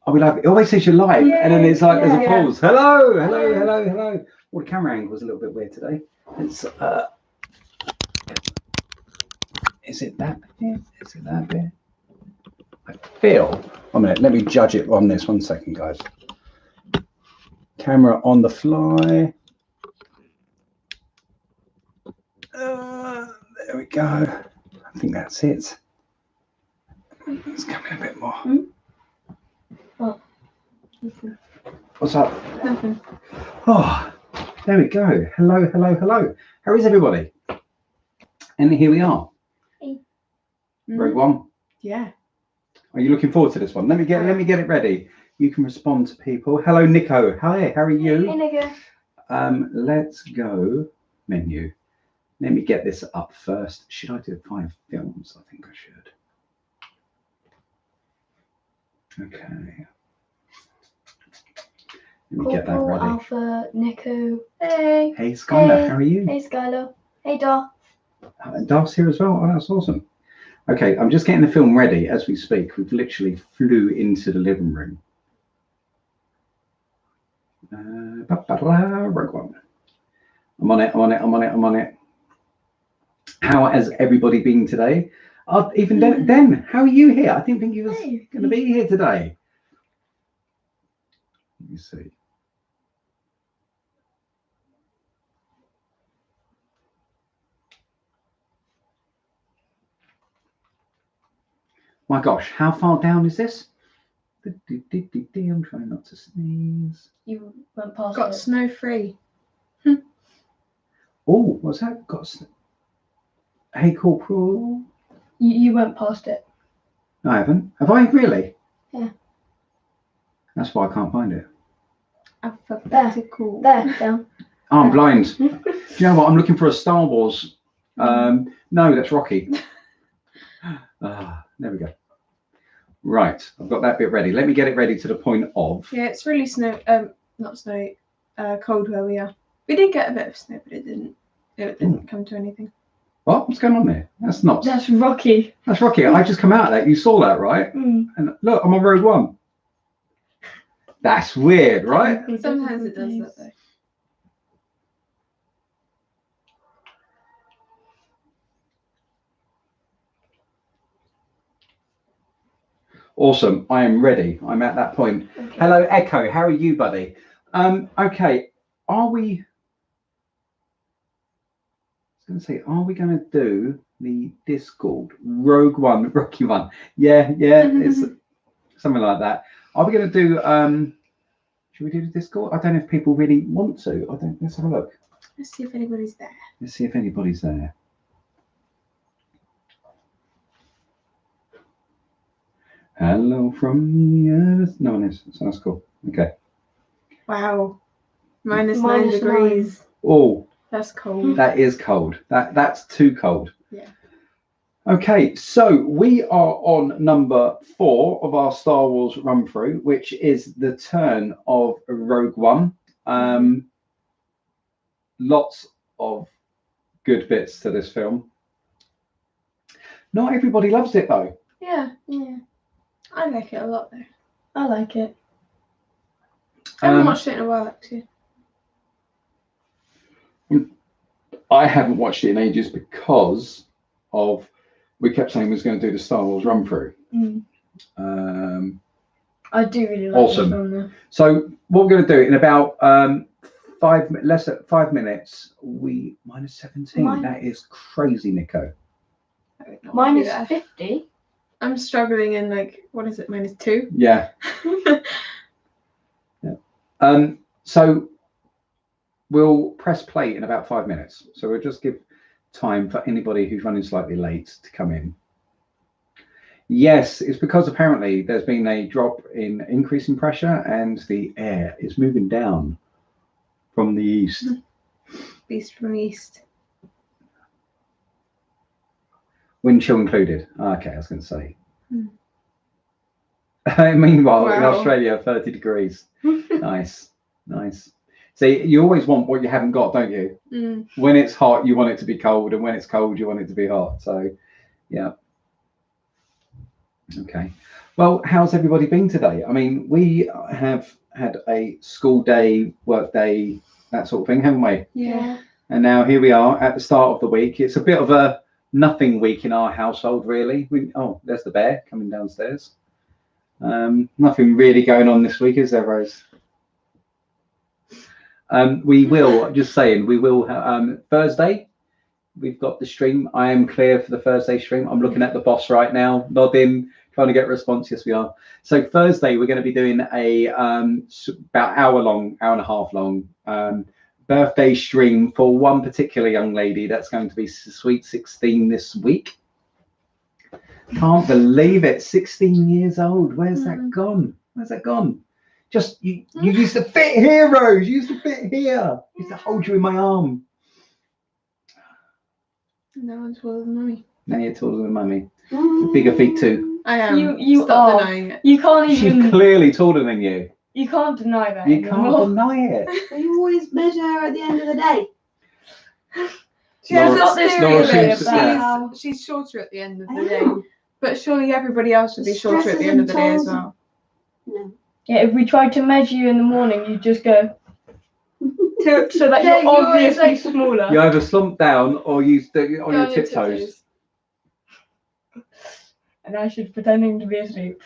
Oh, we love it. It always says you're live, and then it's like there's a Yeah. pause. Hello, hello, hello, hello. Well, the camera angle was a little bit weird today. It's is it that bit? Is it that bit? I feel. A minute. Let me judge it on this. 1 second, guys. Camera on the fly. There we go. I think that's it. It's coming a bit more. Oh. What's up? Nothing. Oh, there we go. Hello, hello, hello. How is everybody? And here we are. Hey. Rogue One. Yeah. Are you looking forward to this one? Let me get it ready. You can respond to people. Hello, Nico. Hi, how are you? Hey, Nico. Let's go menu. Let me get this up first. Should I do 5 films? I think I should. Okay. Let me get that ready. Alpha, Nico. Hey. Hey, Skylar, how are you? Hey, Skylar. Hey, Dar. Darth's here as well. Oh, that's awesome. Okay, I'm just getting the film ready as we speak. We've literally flew into the living room. Rogue One. I'm on it. How has everybody been today? Even Den, how are you here? I didn't think you was going to be here today. Let me see. My gosh, how far down is this? I'm trying not to sneeze. You went past Got it. snow free. Oh, what's that? Hey, Corporal. You went past it. No, I haven't. Have I really? Yeah. That's why I can't find it. Alphabetical. There, down. Oh, I'm blind. Do you know what? I'm looking for a Star Wars. No, that's Rocky. There we go. Right, I've got that bit ready. Let me get it ready to the point of. Yeah, it's really not snow, cold where we are. We did get a bit of snow, but it didn't come to anything. What? What's going on there? That's not. That's Rocky. That's Rocky. I just come out of that. You saw that, right? And look, I'm on Rogue One. That's weird, right? Sometimes it does that though. Awesome. I am ready. I'm at that point. Okay. Hello, Echo. How are you, buddy? Okay. Are we going to do the Discord Rogue One, Rocky One? Yeah, it's something like that. Are we going to do? Should we do the Discord? I don't know if people really want to. Let's have a look. Let's see if anybody's there. Let's see if anybody's there. Hello from the earth. No one is. So that's cool. Okay. Wow. -9 degrees. Oh, That's cold. that is cold. That's too cold. Yeah. Okay, so we are on number 4 of our Star Wars run through, which is the turn of Rogue One. Lots of good bits to this film. Not everybody loves it though. Yeah. I like it a lot though. I like it. I haven't watched it in a while actually. I haven't watched it in ages because of we kept saying we was going to do the Star Wars run through. I do really like awesome. this one though. So what we're going to do in about 5 minutes, we -17. That is crazy, Nico. -50. I'm struggling in like, what is it, -2? Yeah. So we'll press play in about 5 minutes. So we'll just give time for anybody who's running slightly late to come in. Yes, it's because apparently there's been a drop in increasing pressure and the air is moving down from the east. Beast from the east. Wind chill included. Okay, I was going to say. Meanwhile, in Australia, 30 degrees. Nice. See, you always want what you haven't got, don't you? When it's hot, you want it to be cold, and when it's cold, you want it to be hot. So, yeah. Okay. Well, how's everybody been today? I mean, we have had a school day, work day, that sort of thing, haven't we? Yeah. And now here we are at the start of the week. It's a bit of a nothing week in our household, really. Oh, there's the bear coming downstairs. Nothing really going on this week, is there, Rose? We will, just saying, we will Thursday. We've got the stream. I am clear for the Thursday stream. I'm looking at the boss right now, nodding, trying to get a response. Yes, we are. So Thursday, we're going to be doing a about hour and a half long birthday stream for one particular young lady that's going to be sweet 16 this week. Can't believe it. 16 years old. Where's that gone? Where's that gone? Just you used to fit here, Rose. You used to fit here. I used to hold you in my arm. No one's taller than Mummy. Now you're taller than Mummy. Bigger feet too. I am. You Stop are. denying it. You can't She's even. clearly taller than you. You can't deny that. You can't anymore. deny it. You always measure at the end of the day. She has Laura- a theory Laura of it. seems to- yeah. She's shorter at the end of I the day. know. But surely everybody else would be shorter at the end of the day as well. No. Yeah, if we tried to measure you in the morning, you'd just go so that Yeah, you're obviously like- smaller. You either slump down or you stay on Go your tiptoes. And I should pretending to be asleep.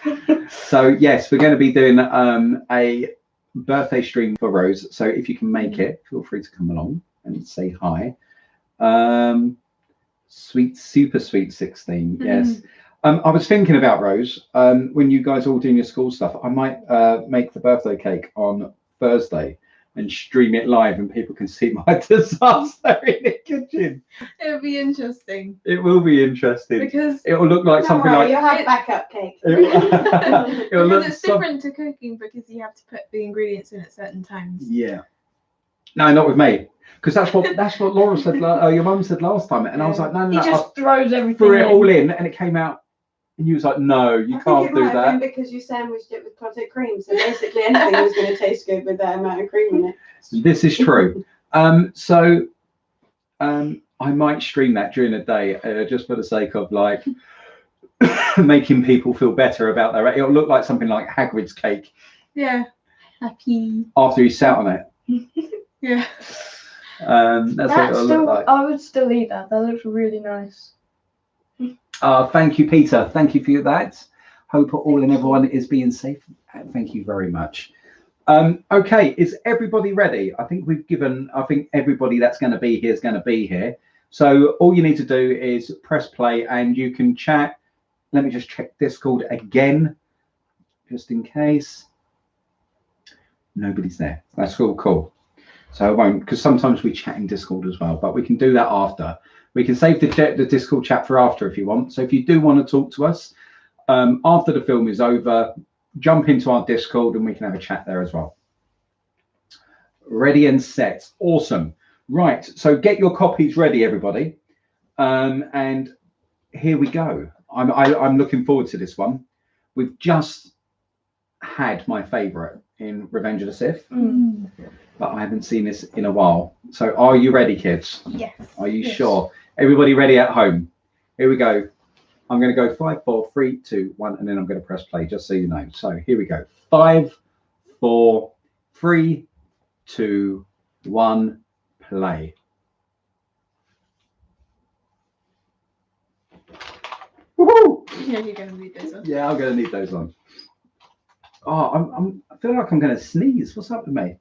So yes, we're going to be doing a birthday stream for Rose. So if you can make it, feel free to come along and say hi. Super sweet 16. Yes. I was thinking about Rose. When you guys are all doing your school stuff, I might make the birthday cake on Thursday and stream it live, and people can see my disaster in the kitchen. It'll be interesting. It will be interesting. Because It will look like Don't something worry, like. you'll have backup cake. It will look it's some- different to cooking because you have to put the ingredients in at certain times. Yeah. No, not with me, because that's what Laura said. Your mum said last time, and I was like, no, He no, just throws I everything threw it in. all in, and it came out. And you was like, no, you I think can't it do might have been that. because you sandwiched it with clotted cream. So basically anything was going to taste good with that amount of cream in it. This is true. So I might stream that during the day, just for the sake of like making people feel better about their. It'll look like something like Hagrid's cake Yeah. Happy. after he sat on it. Yeah. That's what That's it'll still, look like. I would still eat that. That looks really nice. Thank you, Peter. Thank you for that. Hope all and everyone is being safe. Thank you very much. Okay, is everybody ready? I think everybody that's going to be here is going to be here. So all you need to do is press play and you can chat. Let me just check Discord again, just in case. Nobody's there. That's all cool. So I won't, because sometimes we chat in Discord as well, but we can do that after. We can save the Discord chat for after if you want. So if you do want to talk to us after the film is over, jump into our Discord and we can have a chat there as well. Ready and set. Awesome. Right. So get your copies ready, everybody. And here we go. I'm looking forward to this one. We've just had my favorite in Revenge of the Sith, but I haven't seen this in a while. So are you ready, kids? Yes. Are you Yes. sure? Everybody ready at home? Here we go. I'm going to go 5, 4, 3, 2, 1, and then I'm going to press play, just so you know. So here we go. 5, 4, 3, 2, 1, play. Woohoo! Yeah, you're going to need those on. Yeah, I'm going to need those on. Oh, I feel like I'm going to sneeze. What's up with me?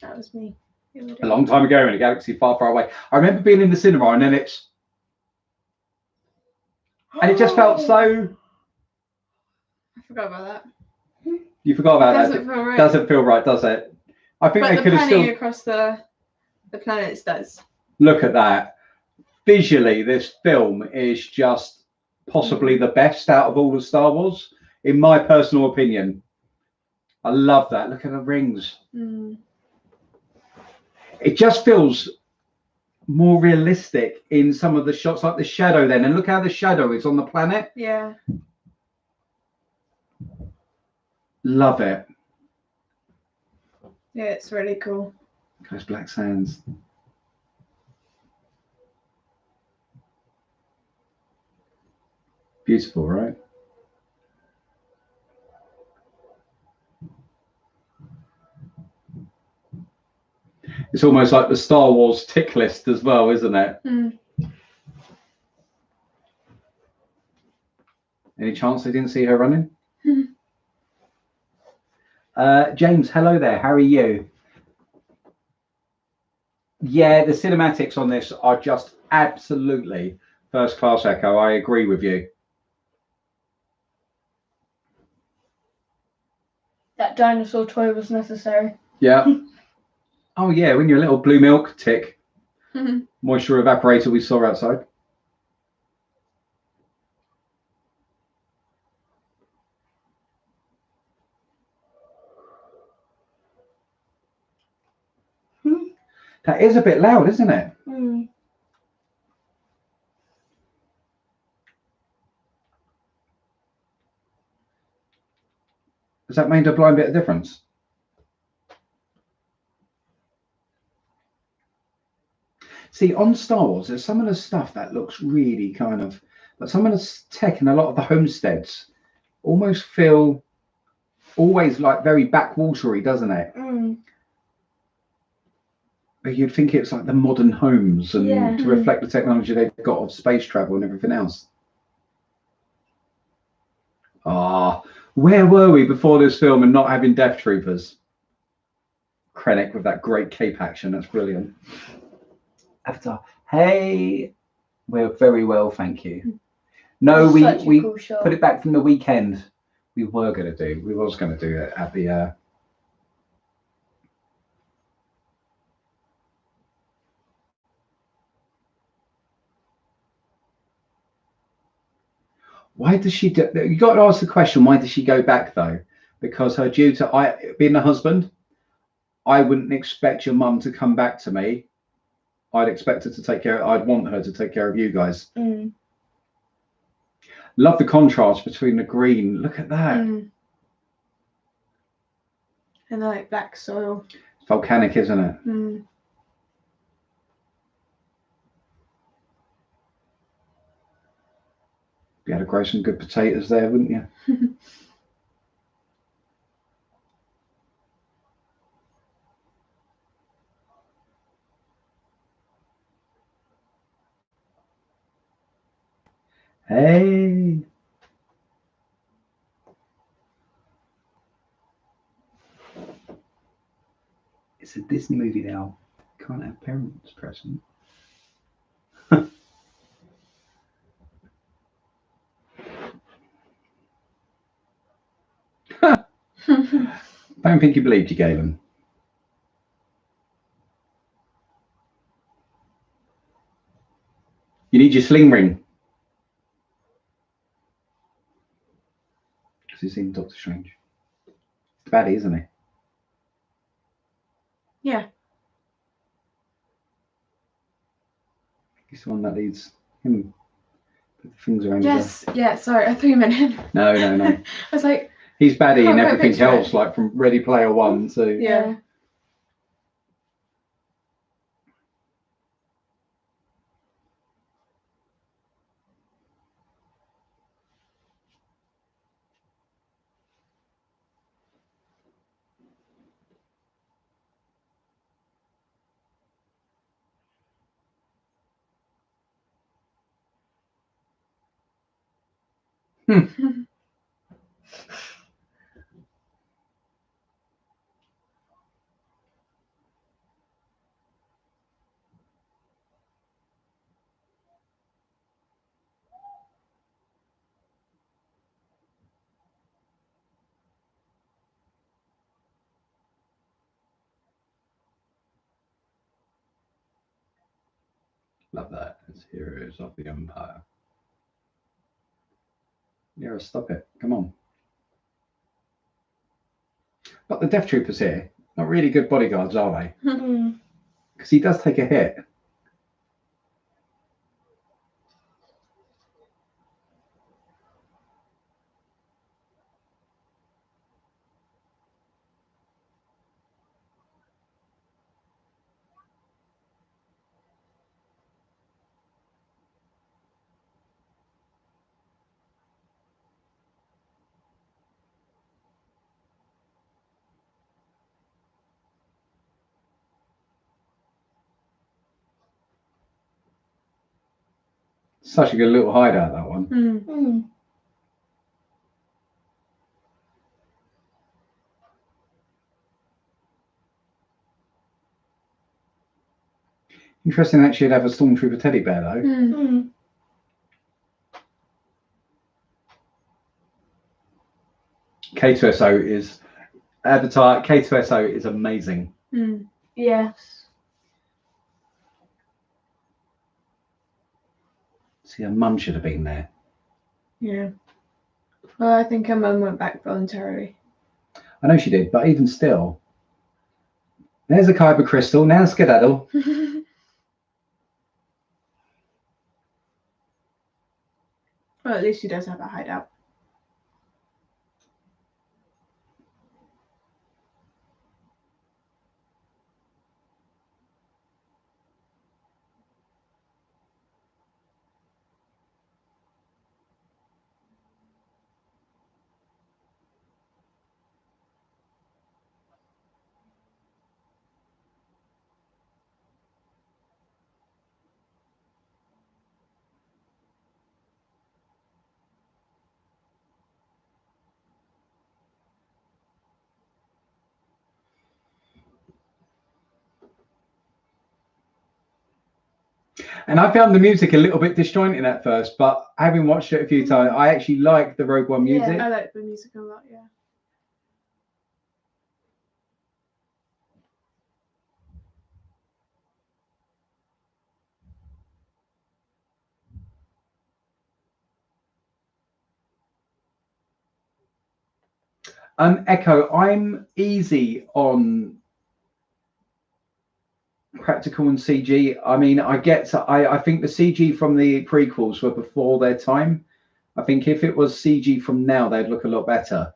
That was me. A long time ago in a galaxy far, far away. I remember being in the cinema and then it just felt so. I forgot about that. You forgot about that. Doesn't feel right. Doesn't feel right, does it? I think But they the could have panning still. across the planets does. Look at that. Visually, this film is just possibly the best out of all the Star Wars, in my personal opinion. I love that. Look at the rings. It just feels more realistic in some of the shots, like the shadow then. And look how the shadow is on the planet. Yeah. Love it. Yeah, it's really cool. Those black sands. Beautiful, right? It's almost like the Star Wars tick list as well, isn't it? Mm. Any chance they didn't see her running? Mhm. James, hello there. How are you? Yeah, the cinematics on this are just absolutely first class, Echo. I agree with you. That dinosaur toy was necessary. Yeah. Oh, yeah, when you're a little blue milk tick, Mhm. moisture evaporator we saw outside. That is a bit loud, isn't it? Mm. Has that made a blind bit of difference? See, on Star Wars, there's some of the stuff that looks really kind of, but some of the tech and a lot of the homesteads almost feel always like very backwatery, doesn't it? Mm. But you'd think it's like the modern homes and Yeah. to reflect the technology they've got of space travel and everything else. Ah, where were we before this film and not having Death Troopers? Krennic with that great cape action, that's brilliant. Avatar, hey, we're very well, thank you. No, Such a we cool shot. put it back from the weekend. We was going to do it at the. Why does she do? You got to ask the question. Why does she go back though? Because her due to being a husband, I would not expect your mum to come back to me. I'd expect her to take care. I'd want her to take care of you guys. Why does she do? You got to ask the question. Why does she go back though? Because her due to being a husband, I wouldn't expect your mum to come back to me. I'd expect her to take care. I'd want her to take care of you guys. Mm. Love the contrast between the green. Look at that. Mm. And like black soil. It's volcanic, isn't it? Mm. You had to grow some good potatoes there, wouldn't you? Hey. It's a Disney movie now. Can't have parents present. Don't think you believed you, Galen. You need your sling ring. Because he's seen Doctor Strange. It's baddie, isn't he? Yeah. He's the one that leads him. Put the things around Yes. Yeah. Sorry, I thought you meant him. his No. I was like, He's baddie Can't in quite everything picture else, it. like from Ready Player One to. yeah. Love that. It's Heroes of the Empire. Yeah, stop it. Come on. But the Death Troopers here, not really good bodyguards, are they? Mm. Because he does take a hit. Such a good little hideout, that one. Mm. Interesting that she'd have a Stormtrooper teddy bear, though. Mm. K2SO is Avatar. K2SO is amazing. Yes. See, her mum should have been there. Yeah. Well, I think her mum went back voluntarily. I know she did, but even still. There's a Kyber crystal. Now skedaddle. Well, at least she does have a hideout. And I found the music a little bit disjointed at first, but having watched it a few times, I actually like the Rogue One Yeah. music. I like the music a lot, yeah. Echo, I'm easy on practical and CG. I mean, I think the CG from the prequels were before their time. I think if it was CG from now, they'd look a lot better.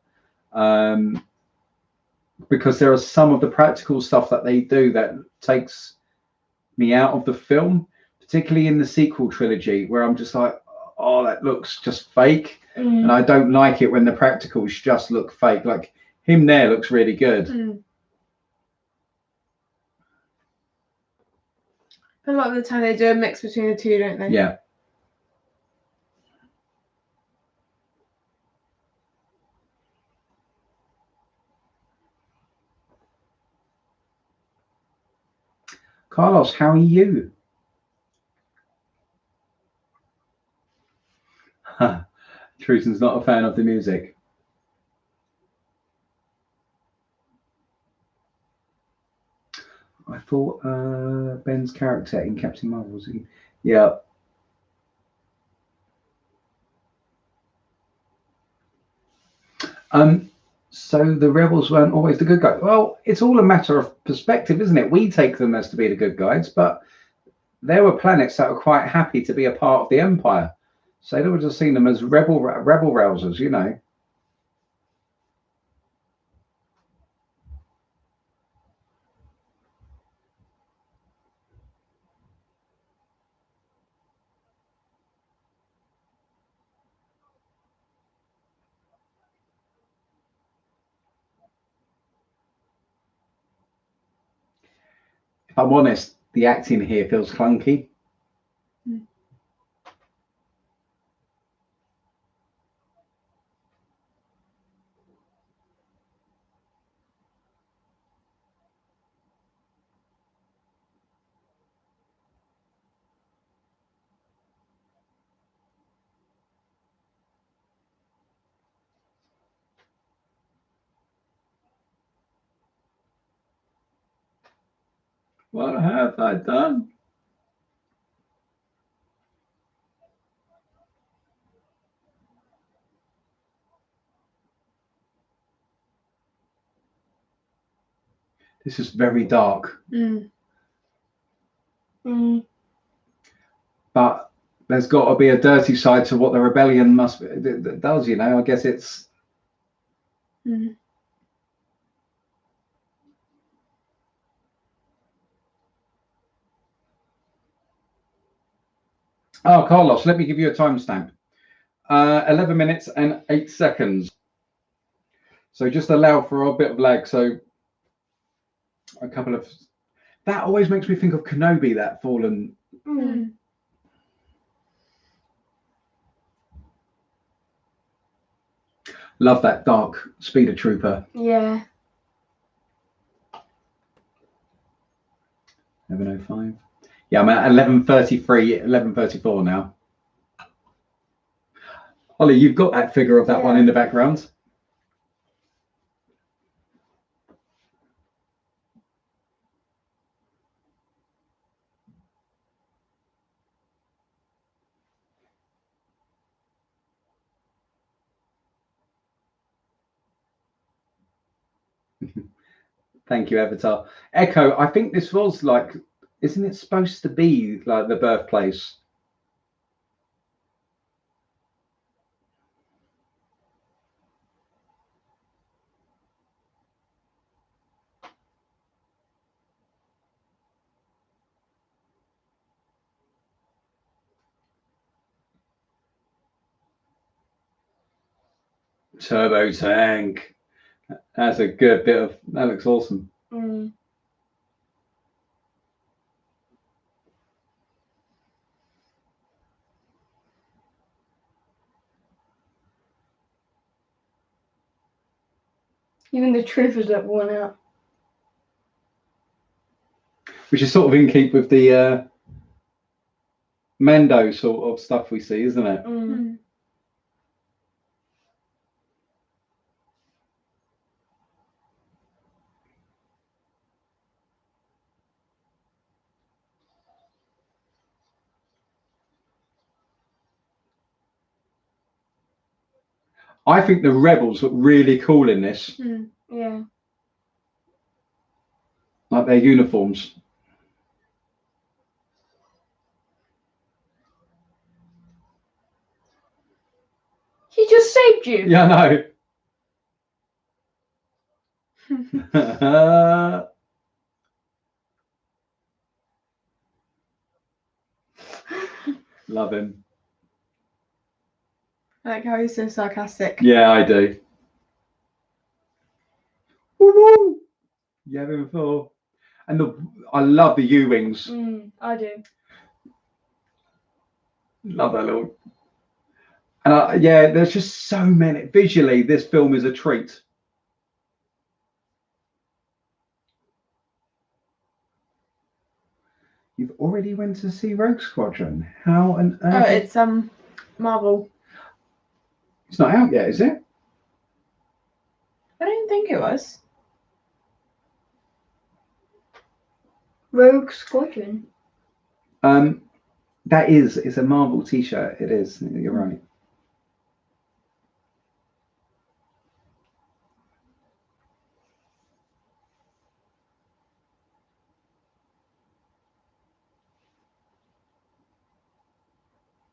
Because there are some of the practical stuff that they do that takes me out of the film, particularly in the sequel trilogy, where I'm just like, oh, that looks just fake. And I don't like it when the practicals just look fake. Like him there looks really good. A lot of the time they do a mix between the two, don't they? Yeah. Carlos, how are you? Trusen's not a fan of the music. I thought Ben's character in Captain Marvel was in. Yeah. So the rebels weren't always the good guys. Well, it's all a matter of perspective, isn't it? We take them as to be the good guys, but there were planets that were quite happy to be a part of the Empire. So they would have seen them as rebel rousers, you know. If I'm honest, the acting here feels clunky. What have I done? This is very dark. But there's got to be a dirty side to what the rebellion must that does, you know. I guess it's Oh, Carlos, let me give you a timestamp. 11 minutes and 8 seconds. So just allow for a bit of lag. So a couple of that always makes me think of Kenobi, that fallen. Love that dark speeder trooper. Yeah. 11:05. Yeah, I'm at 11:33, 11:34 now. Ollie, you've got that figure of that one in the background. Thank you, Avatar. Echo, I think this was like, isn't it supposed to be like the birthplace? Turbo tank. That's a good bit of, that looks awesome. Mm. Even the troopers look worn out. Which is sort of in keep with the Mando sort of stuff we see, isn't it? Mm. I think the rebels look really cool in this, Yeah. like their uniforms. He just saved you. Yeah, I know. Love him. I like how he's so sarcastic. Yeah, I do. Woo-woo! Yeah, before. And I love the U-wings. I do. Love that little. And yeah, there's just so many. Visually, this film is a treat. You've already went to see Rogue Squadron. How on Oh, earth? it's Marvel. It's not out yet, is it? I don't think it was. Rogue Squadron. That is. It's a Marvel T-shirt. It is. You're right.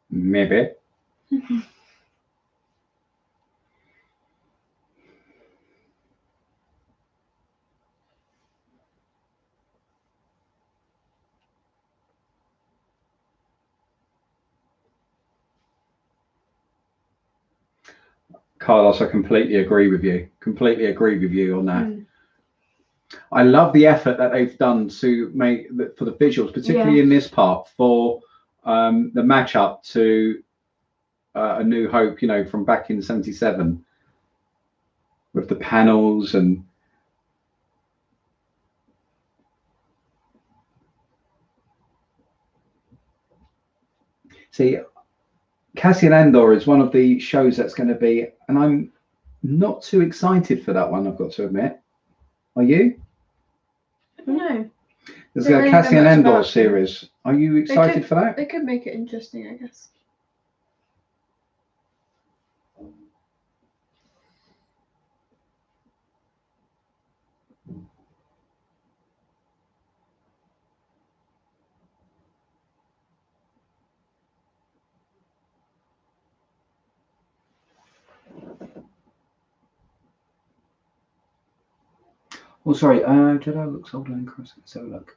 Maybe. Carlos, I completely agree with you. Completely agree with you on that. I love the effort that they've done to make for the visuals, particularly in this part for the matchup to A New Hope. You know, from back in '77, with the panels and. See, Cassian Andor is one of the shows that's going to be, and I'm not too excited for that one, I've got to admit. Are you? No. There's Don't a really know Cassian much Andor about them. series. Are you excited for that? They could make it interesting, I guess. Oh, sorry. Jedi looks older than Chris. Let's have a look.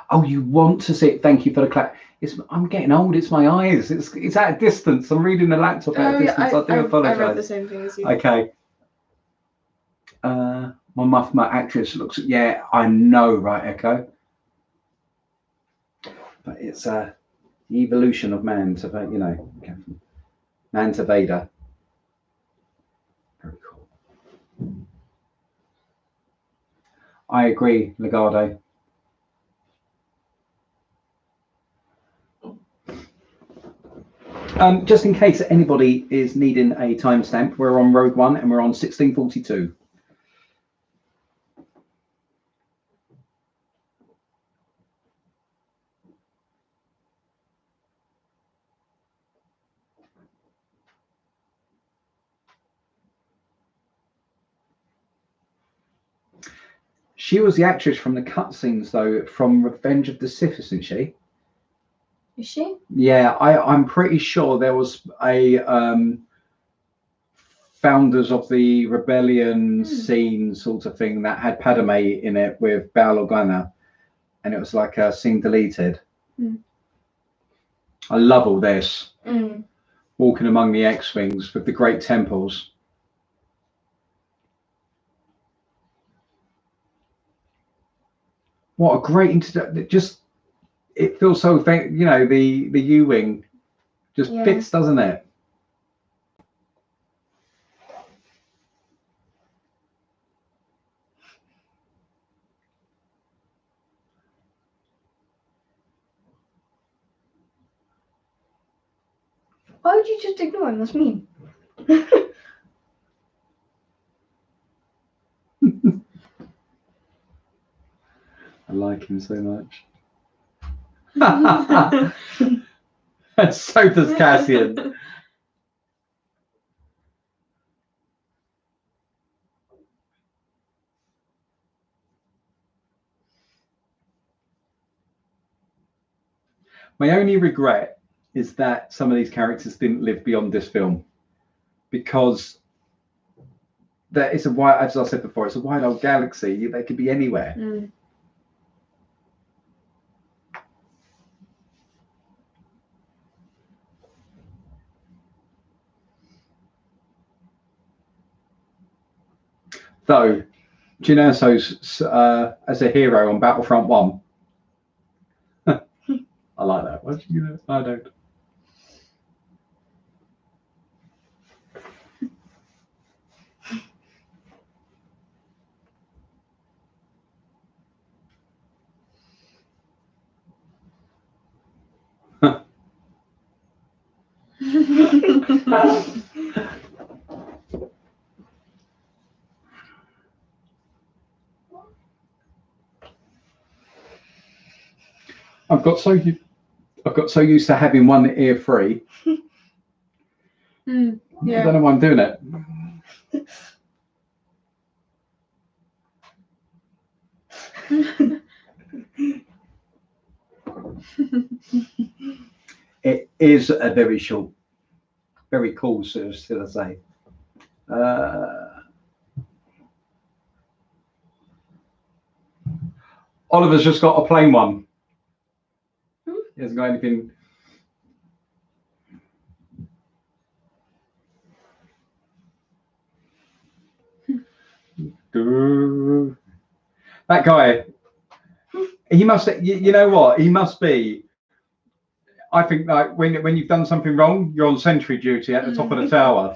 Oh, you want to see it? Thank you for the clap. I'm getting old. It's my eyes. It's at a distance. I'm reading the laptop at a distance. I do apologise. I read the same thing as you. Okay. My actress looks. Yeah, I know, right, Echo. But it's the evolution of man. So that, you know. Manta Vader. Very cool. I agree, Legardo. Just in case anybody is needing a timestamp, we're on Rogue One and we're on 1642. She was the actress from the cutscenes, though, from Revenge of the Sith, isn't she? Is she? Yeah, I'm pretty sure there was a Founders of the Rebellion scene sort of thing that had Padme in it with Bail Organa, and it was like a scene deleted. I love all this. Walking among the X-Wings with the great temples. What a great introduction. Just, it feels so, you know, the U-Wing just fits, doesn't it? Why would you just ignore him? That's mean. I like him so much. And so does Cassian. My only regret is that some of these characters didn't live beyond this film, because that it's a wide, as I said before, it's a wide old galaxy. They could be anywhere. Though, Jinaso's as a hero on Battlefront 1. I like that. What do you know? I don't. I've got so used to having one ear free. Yeah. I don't know why I'm doing it. It is a very short, very cool, should I say. Oliver's just got a plain one. He hasn't got anything. That guy, he must, you know what, he must be, I think, like when you've done something wrong, you're on sentry duty at the top of the tower.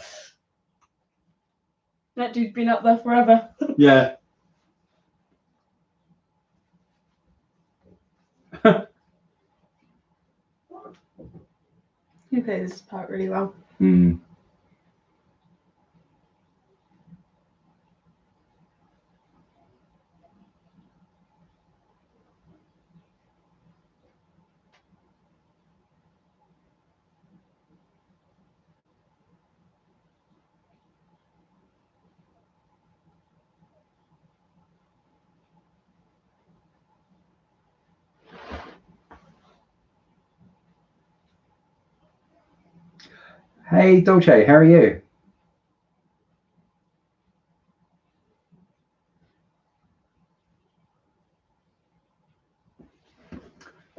That dude's been up there forever. Yeah. He plays this part really well. Hey, Dolce, how are you?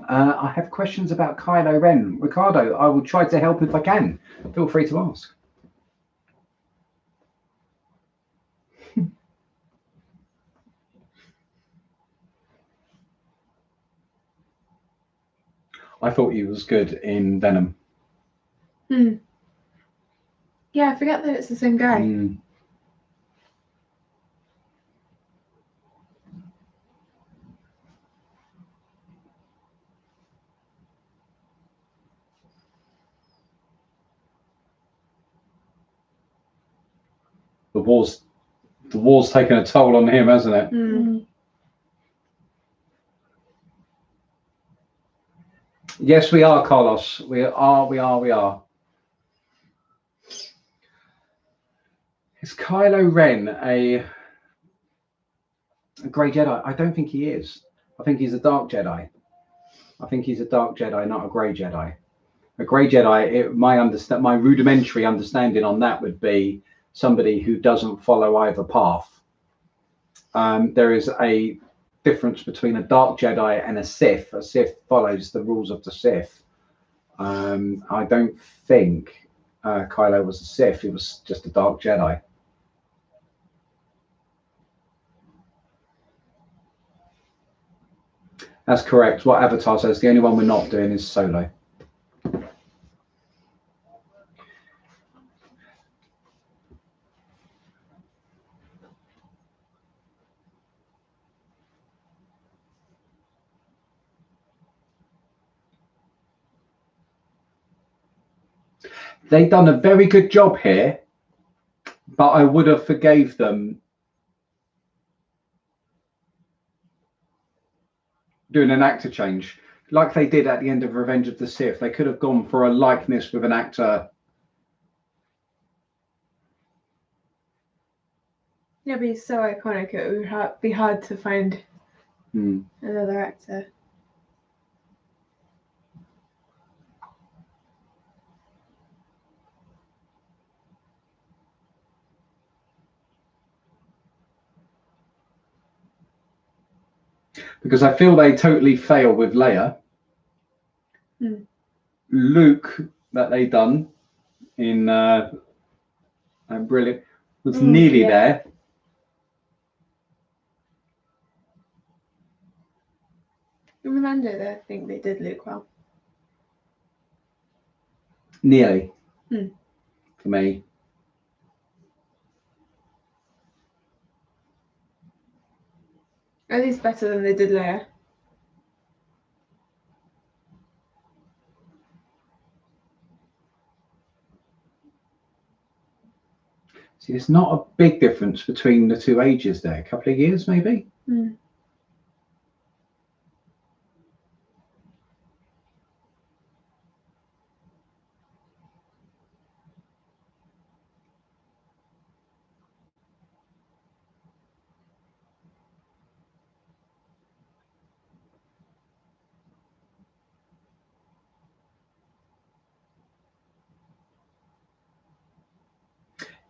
I have questions about Kylo Ren. Ricardo, I will try to help if I can. Feel free to ask. I thought he was good in Venom. Yeah, I forget that it's the same guy. Mm. The war's taken a toll on him, hasn't it? Mm. Yes, we are, Carlos. We are. Is Kylo Ren a Grey Jedi? I don't think he is. I think he's a Dark Jedi. I think he's a Dark Jedi, not a Grey Jedi. A Grey Jedi, my rudimentary understanding on that would be somebody who doesn't follow either path. There is a difference between a Dark Jedi and a Sith. A Sith follows the rules of the Sith. I don't think Kylo was a Sith. He was just a Dark Jedi. That's correct. What Avatar says, the only one we're not doing is Solo. They've done a very good job here, but I would have forgave them doing an actor change like they did at the end of Revenge of the Sith. They could have gone for a likeness with an actor. Yeah, but he's so iconic, it would be hard to find another actor. Because I feel they totally fail with Leia. Luke, that they done in Brilliant, was nearly there. In Mando, I think they did Luke well. Nearly. For me. At least better than they did Leia. See, there's not a big difference between the two ages there. A couple of years, maybe.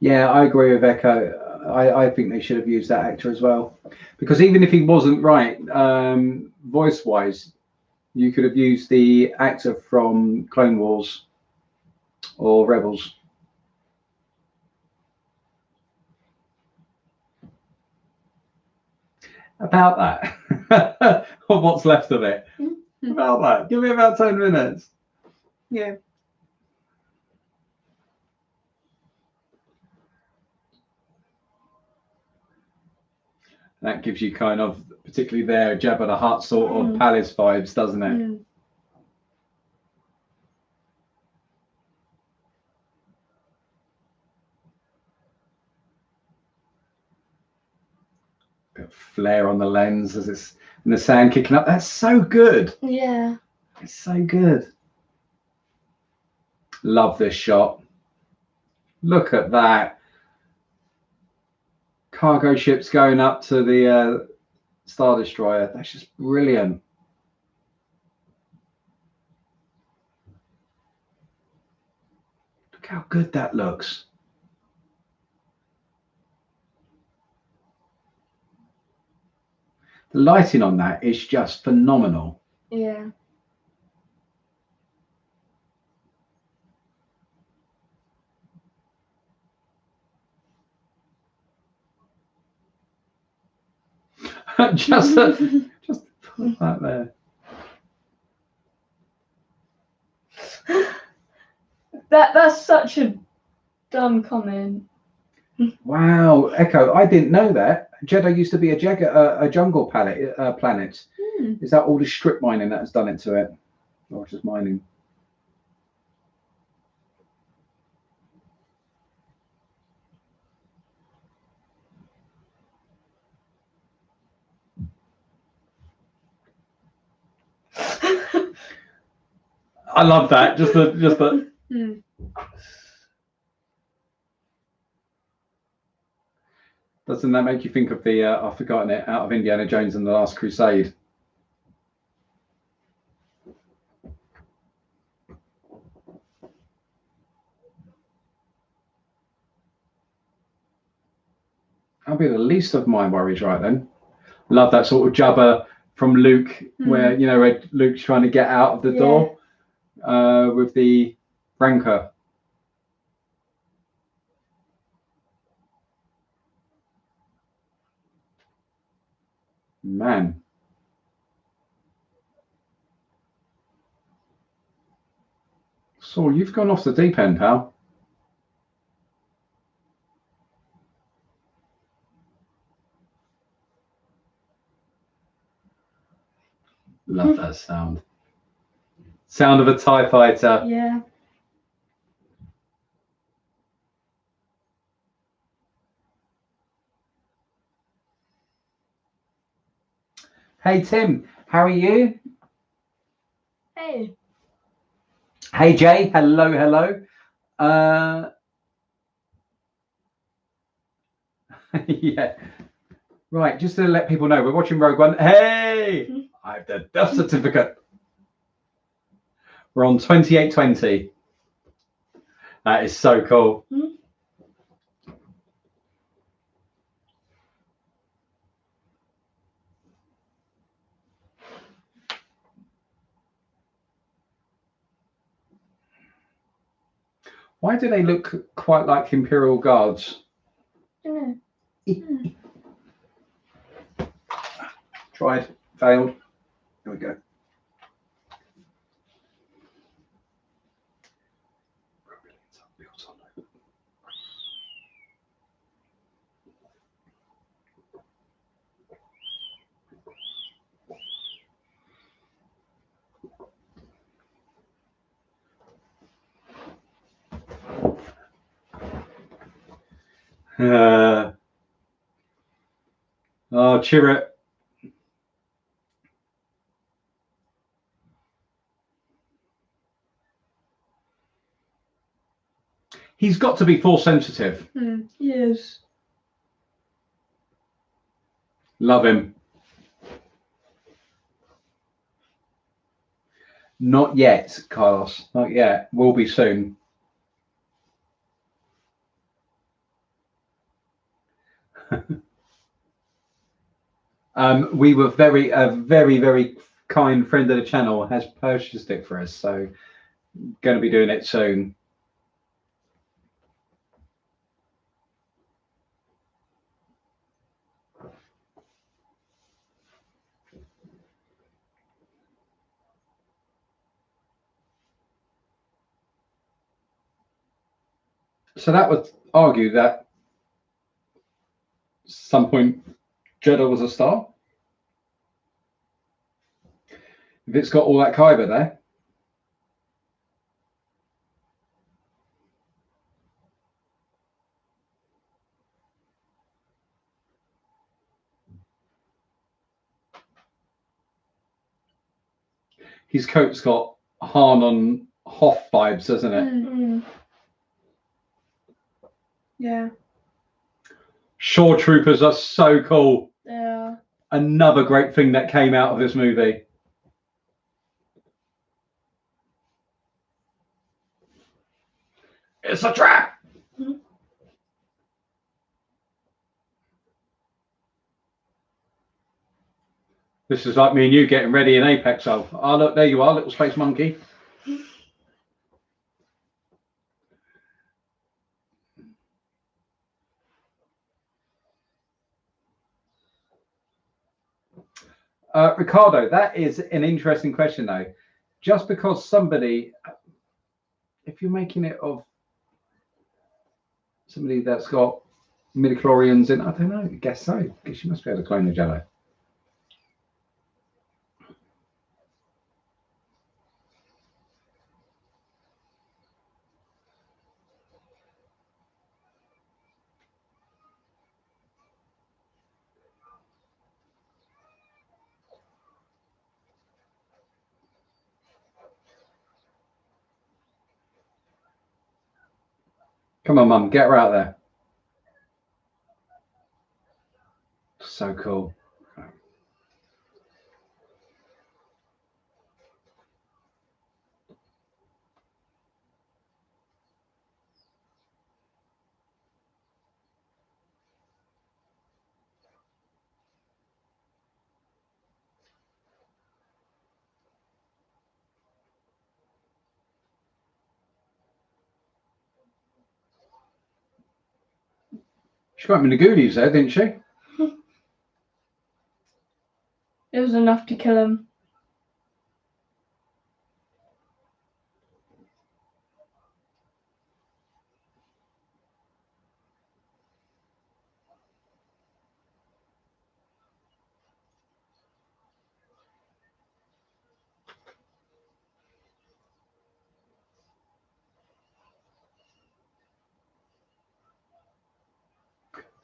Yeah, I agree with Echo. I think they should have used that actor as well, because even if he wasn't right, voice-wise, you could have used the actor from Clone Wars or Rebels. About that, or what's left of it. About that. Give me about 10 minutes. Yeah. That gives you kind of, particularly there, Jabba the Hutt sort of palace vibes, doesn't it? Bit of flare on the lens as it's and the sand kicking up. That's so good. Yeah. It's so good. Love this shot. Look at that. Cargo ships going up to the Star Destroyer. That's just brilliant. Look how good that looks. The lighting on that is just phenomenal. Yeah. just put that there. That's such a dumb comment. Wow, Echo, I didn't know that. Jeddah used to be a jungle planet. Is that all the strip mining that has done it to it? Or just mining? I love that. Just the. Doesn't that make you think of the? I've forgotten it. Out of Indiana Jones and the Last Crusade. That'll be the least of my worries, right then. Love that sort of jabber from Luke, where where Luke's trying to get out of the door with the rancor. Man. So you've gone off the deep end, pal. Love that sound. Sound of a TIE fighter. Yeah. Hey Tim, how are you? Hey. Hey Jay, hello. Yeah. Right, just to let people know, we're watching Rogue One. Hey! I have the death certificate. We're on 2820. That is so cool. Why do they look quite like Imperial Guards? Tried, failed. Here we go. Oh, Chirrut. He's got to be force sensitive. Yes. Love him. Not yet, Carlos. Not yet. Will be soon. We were very kind friend of the channel has purchased it for us, so going to be doing it soon. So that would argue that at some point Jeddah was a star. If it's got all that kyber there. His coat's got Han on Hoth vibes, doesn't it? Yeah. Shore Troopers are so cool. Yeah. Another great thing that came out of this movie. It's a trap. This is like me and you getting ready in Apex. Oh, look, there you are, little space monkey. Ricardo, that is an interesting question, though. Just because somebody, if you're making it of Somebody that's got midichlorians in. I don't know. I guess so. I guess you must be able to clone the Jedi. Come on, Mum, get her out there. So cool. She got him in the Goonies there, didn't she? It was enough to kill him.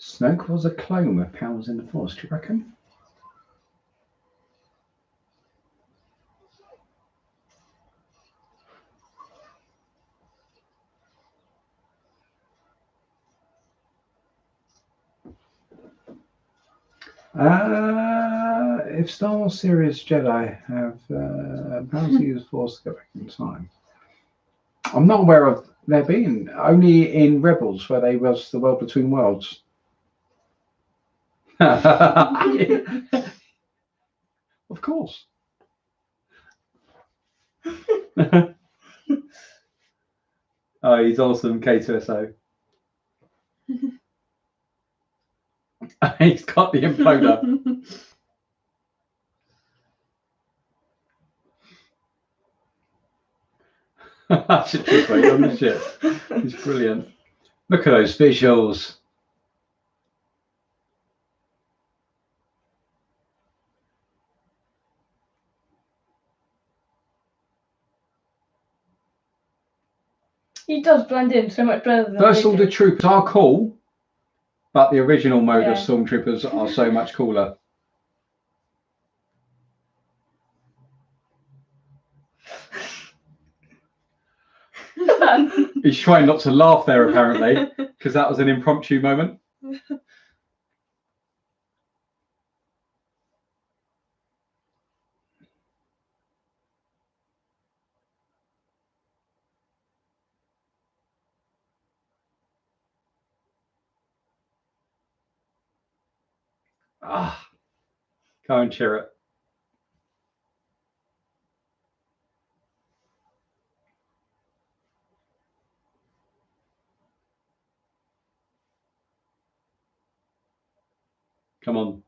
Snoke was a clone with powers in the Force, do you reckon? If Star Wars series Jedi have powers to use Force to go back in time, I'm not aware of there being. Only in Rebels, where they was the world between worlds. Of course. Oh, he's awesome, K2SO. He's got the imploder. I should just wait on the ship. It's brilliant. Look at those visuals. He does blend in so much better than First they Order do. troopers are cool, but the original mode of Yeah. stormtroopers are so much cooler. He's trying not to laugh there, apparently, because that was an impromptu moment. Ah, go and cheer it. Come on.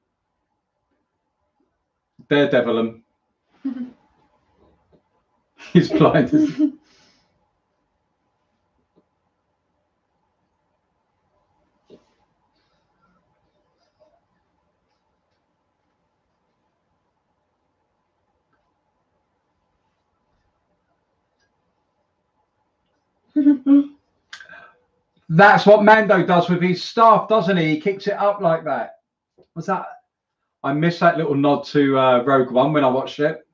Daredevil him. He's blind. That's what Mando does with his staff, doesn't he? He kicks it up like that. Was that? I missed that little nod to Rogue One when I watched it.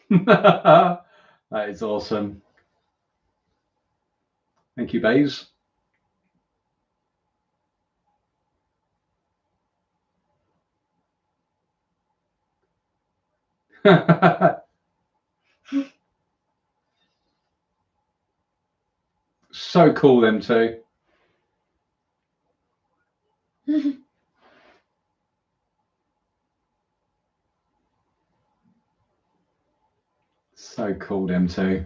That is awesome. Thank you, Baze. So cool, them two. So cool, them two.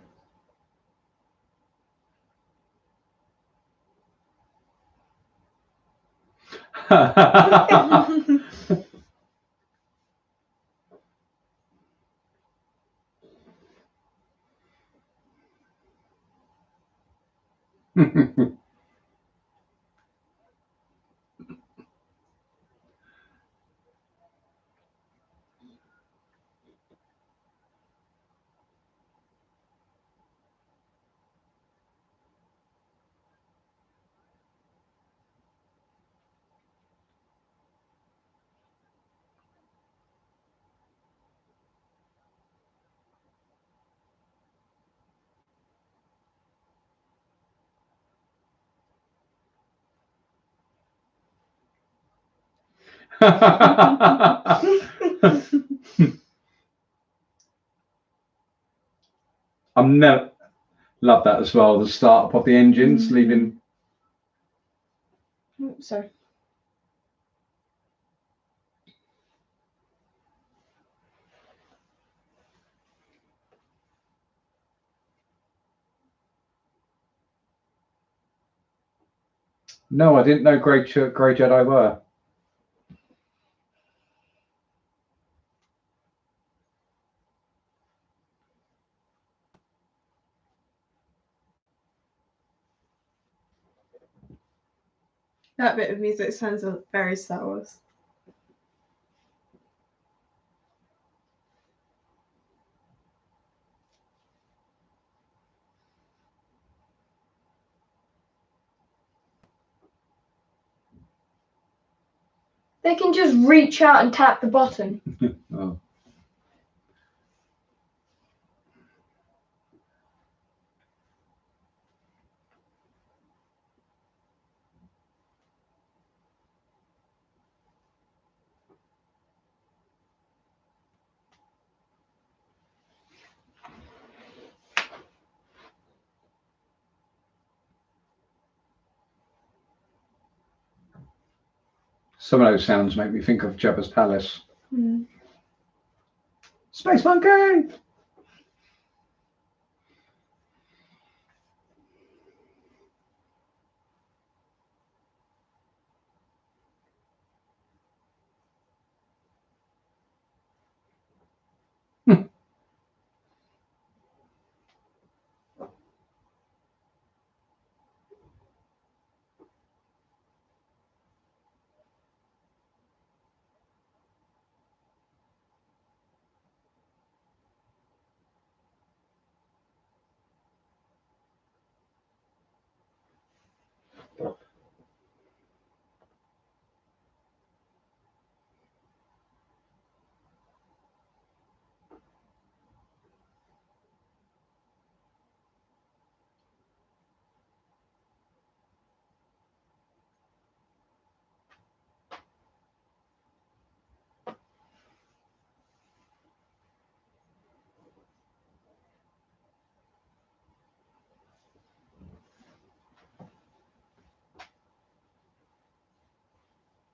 I'm never love that as well. The startup of the engines, leaving. Oops, sorry. No, I didn't know Grey Jedi were. That bit of music sounds very Star Wars. They can just reach out and tap the button. Oh. Some of those sounds make me think of Jabba's palace. Space monkey.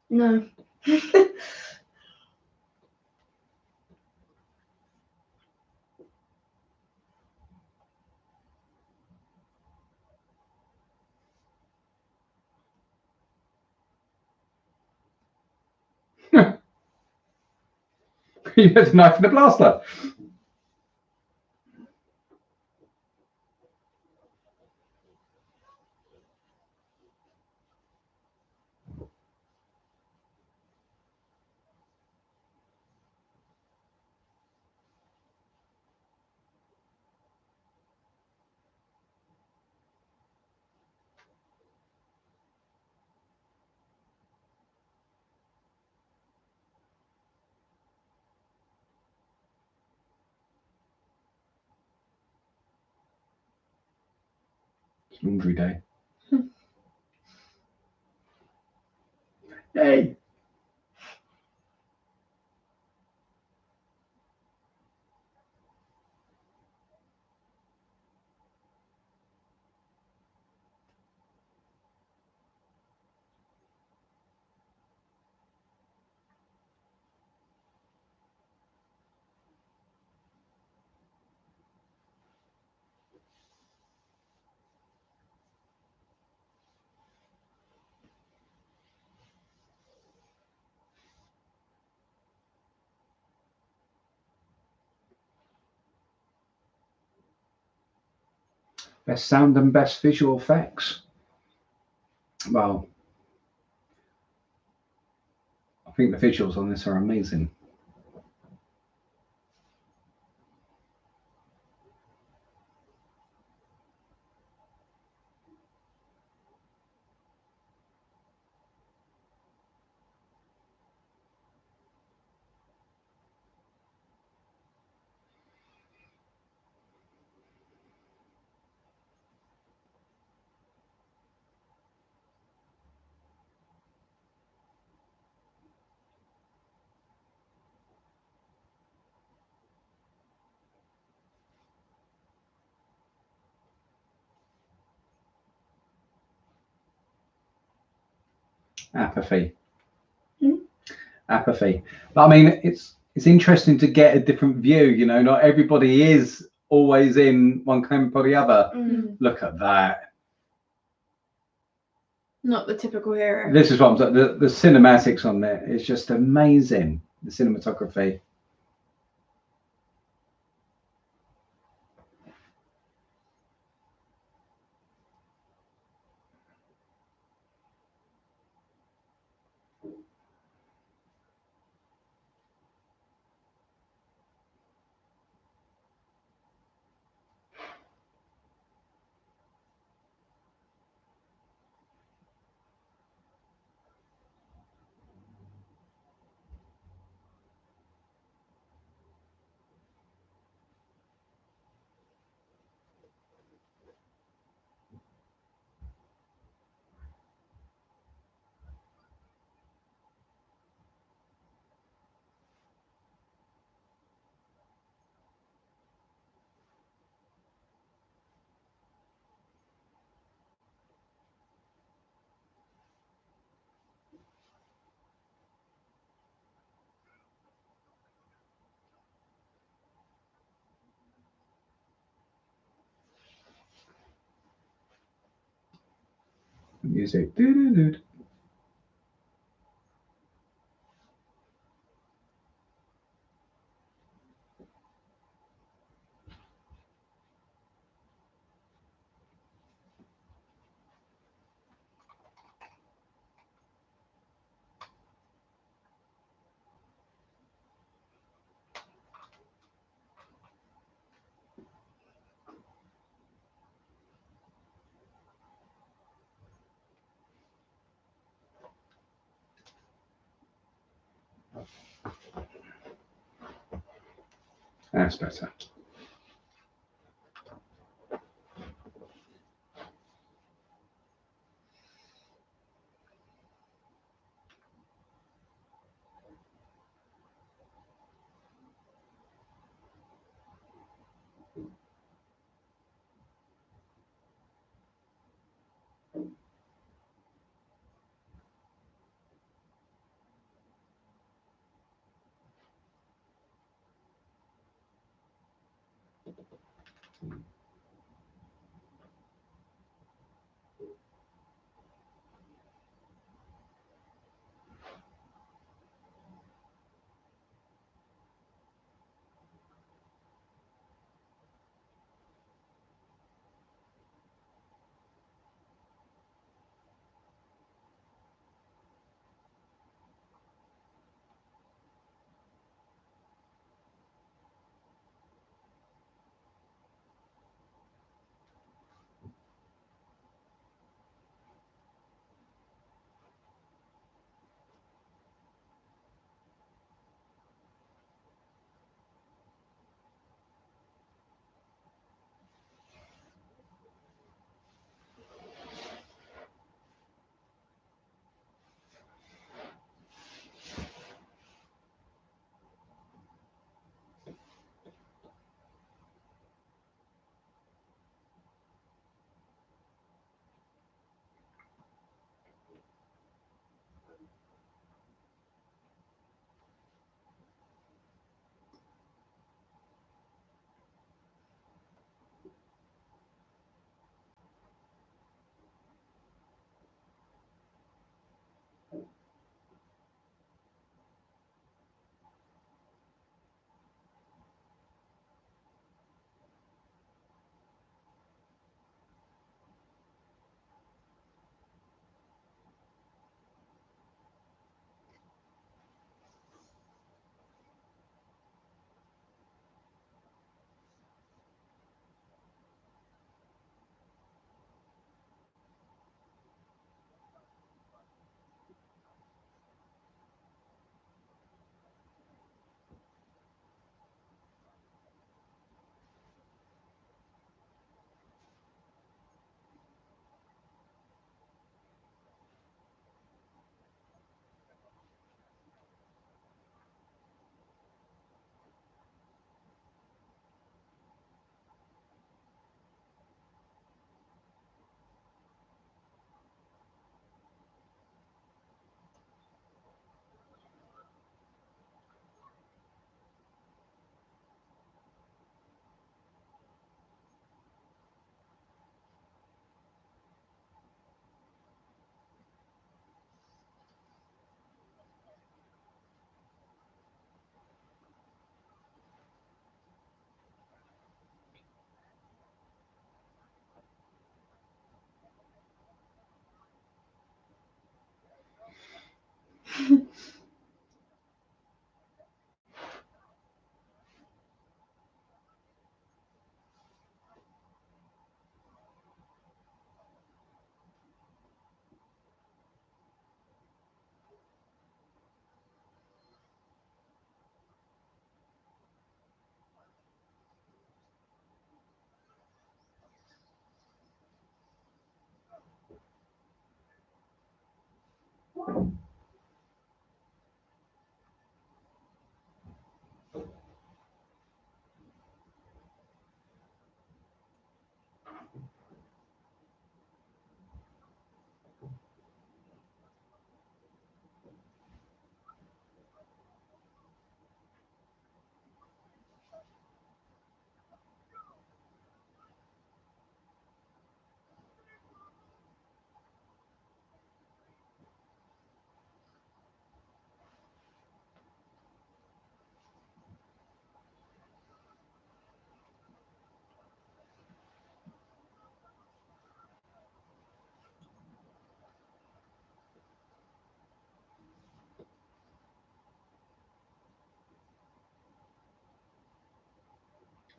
No. You had a knife and a blaster. It's laundry day. Yay. Best sound and best visual effects. Well, I think the visuals on this are amazing. Apathy. Apathy. But I mean, it's interesting to get a different view. You know, not everybody is always in one camp or the other. Look at that. Not the typical hero. This is what I'm saying. The cinematics on there is just amazing. The cinematography. Music. Doo-doo-doo. That's better.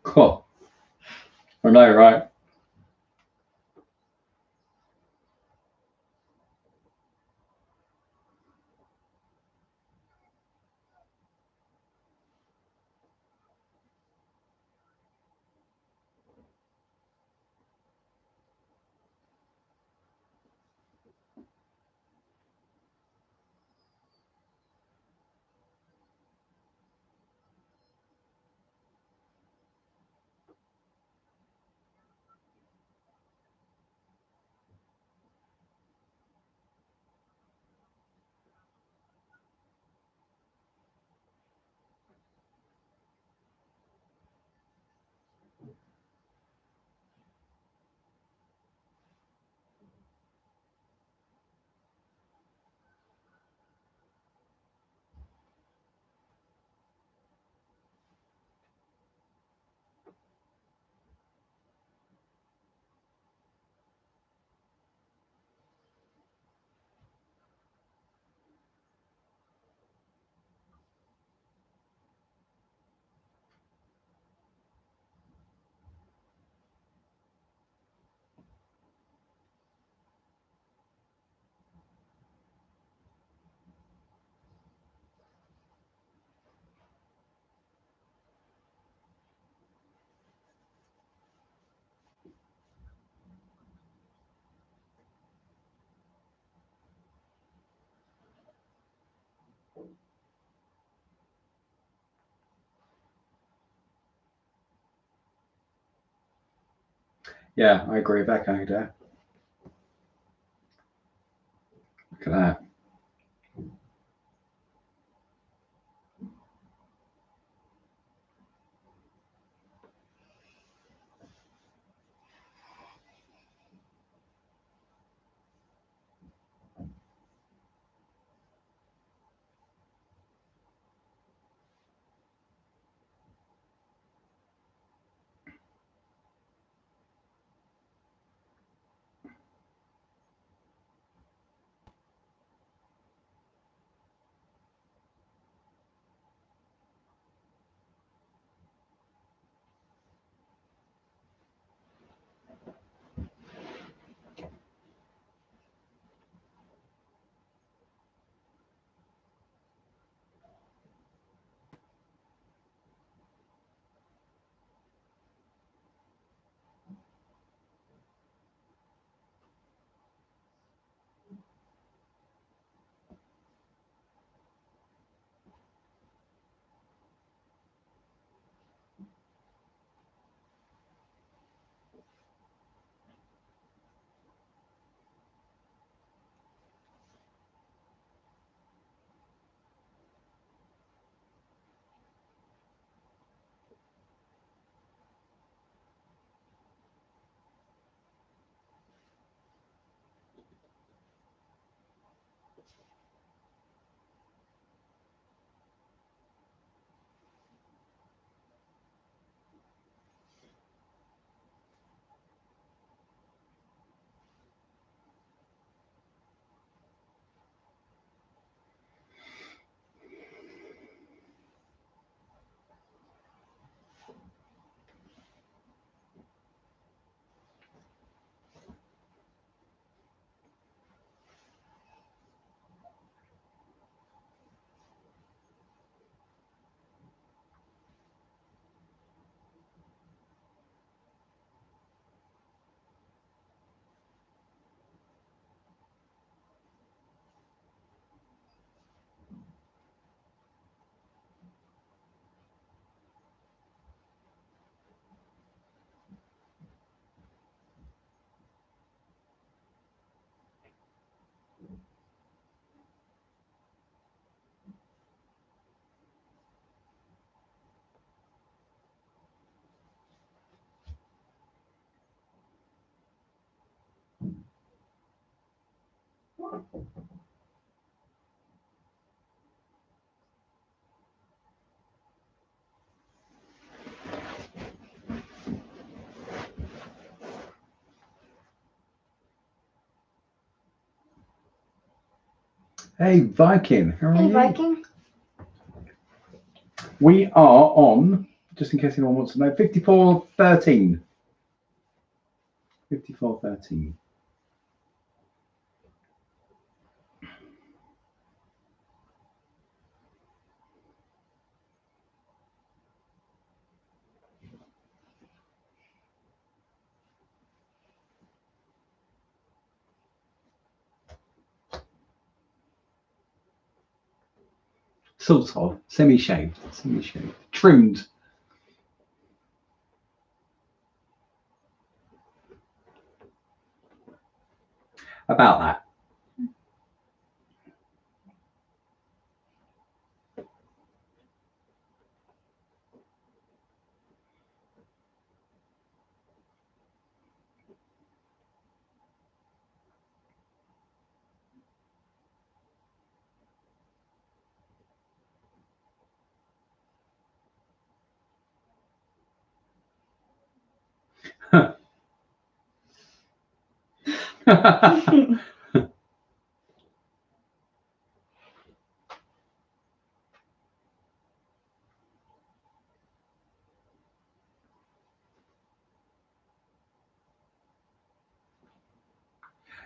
Cool. I know, right? Yeah, I agree with that kind of. Look at that. Hey, Viking. How are Hey, you? Viking. We are on, just in case anyone wants to know, 5413. 5413. Sort of. Semi-shaved. Semi-shaved. Trimmed. About that.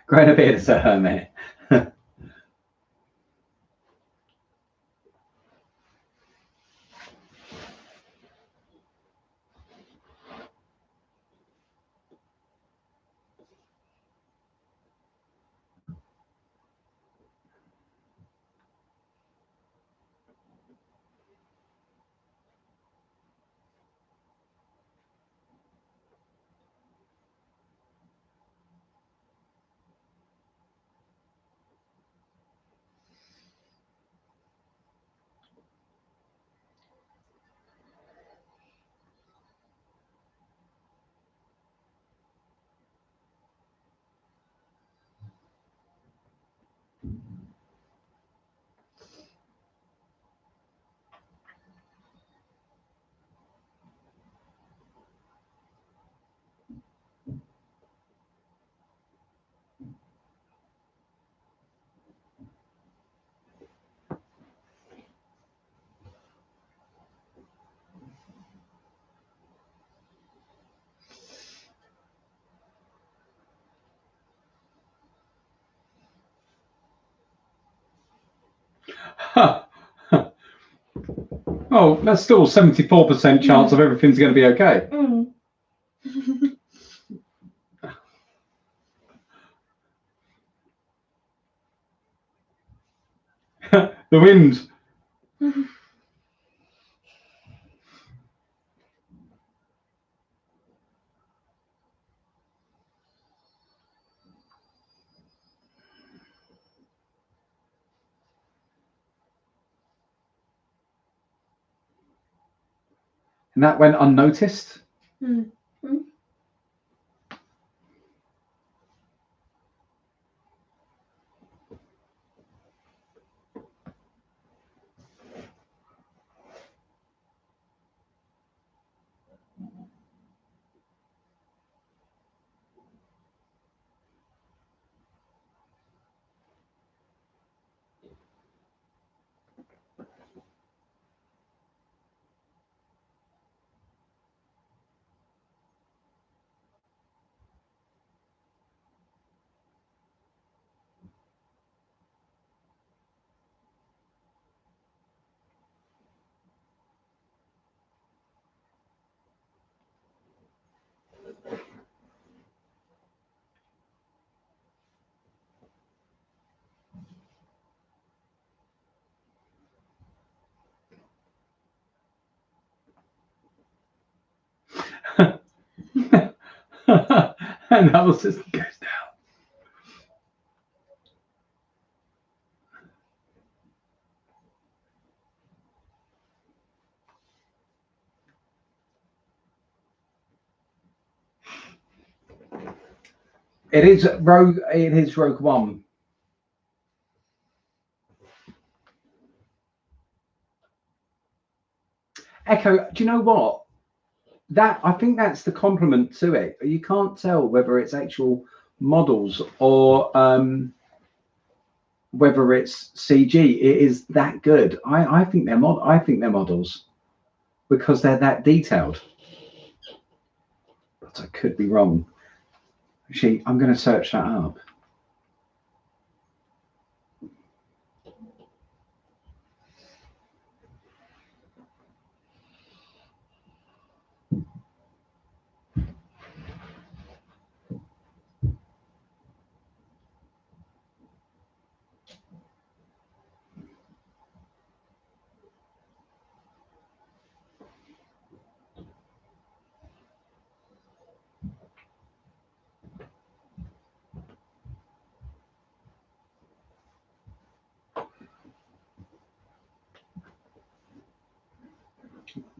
Growing a beard as a hermit. Oh, that's still 74% chance of everything's going to be okay. Mm. The wind. And that went unnoticed. Mm. And that was just goes down. It is Rogue. It is Rogue One. Echo, do you know what? I think that's the compliment to it. You can't tell whether it's actual models or whether it's CG. It is that good. I think they're models because they're that detailed. But I could be wrong. Actually, I'm going to search that up.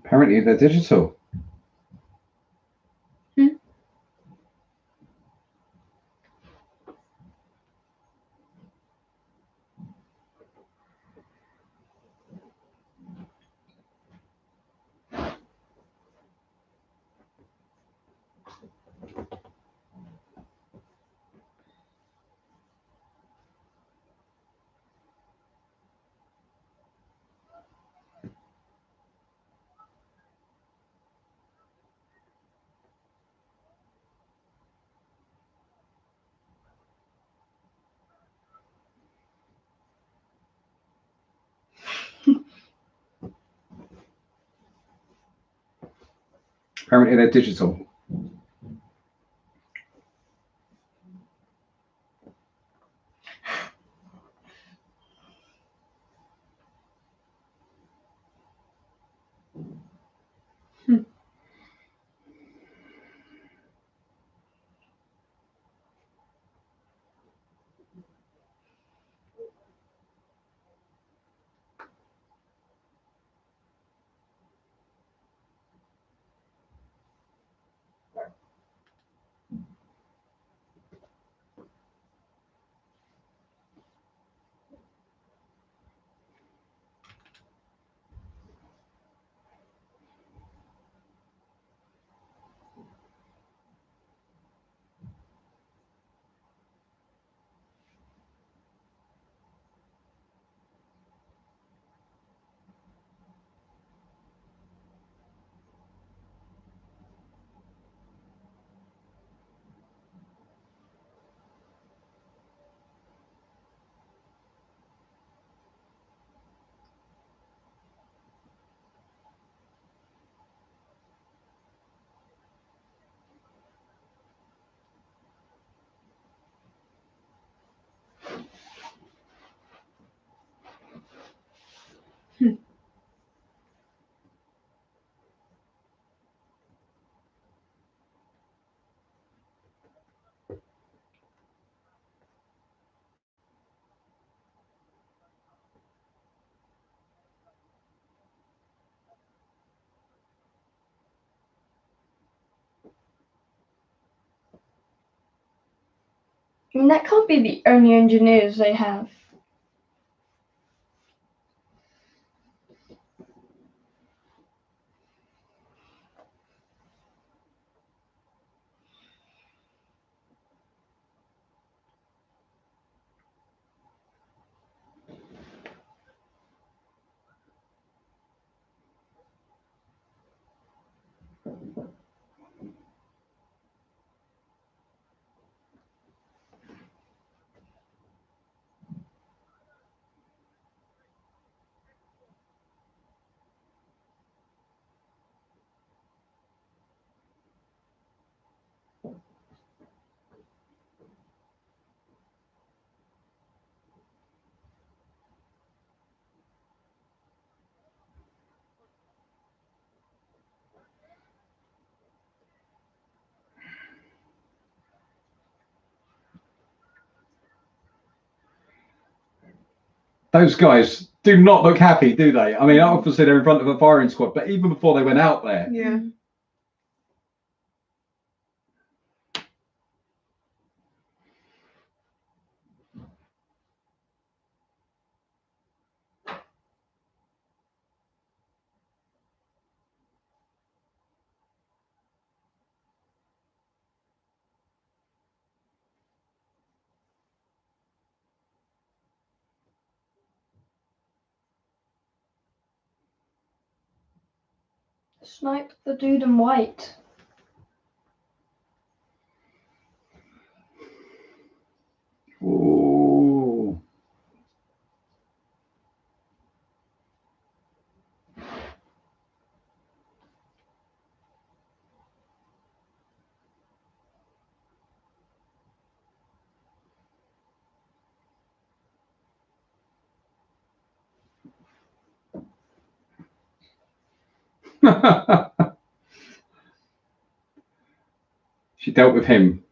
Apparently, they're digital. Apparently, they're digital. I mean, that can't be the only engineers they have. Those guys do not look happy, do they? I mean, obviously they're in front of a firing squad, but even before they went out there, Yeah. Snipe the dude in white. Ooh. She dealt with him.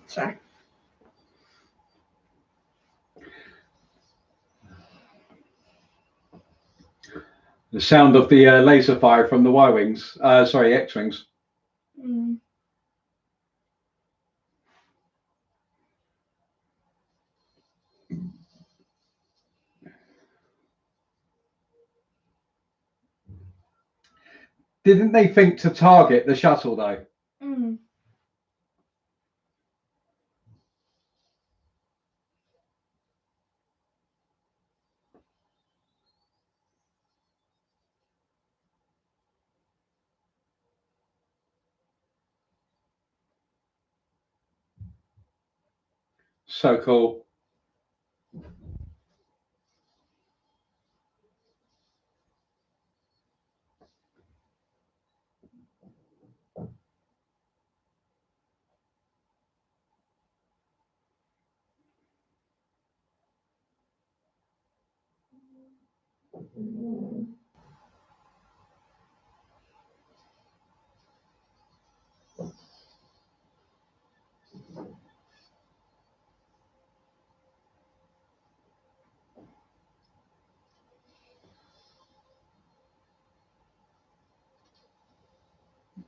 Sorry. The sound of the laser fire from the Y-wings. Sorry, X-wings. Mm. Didn't they think to target the shuttle though? Mm. So cool.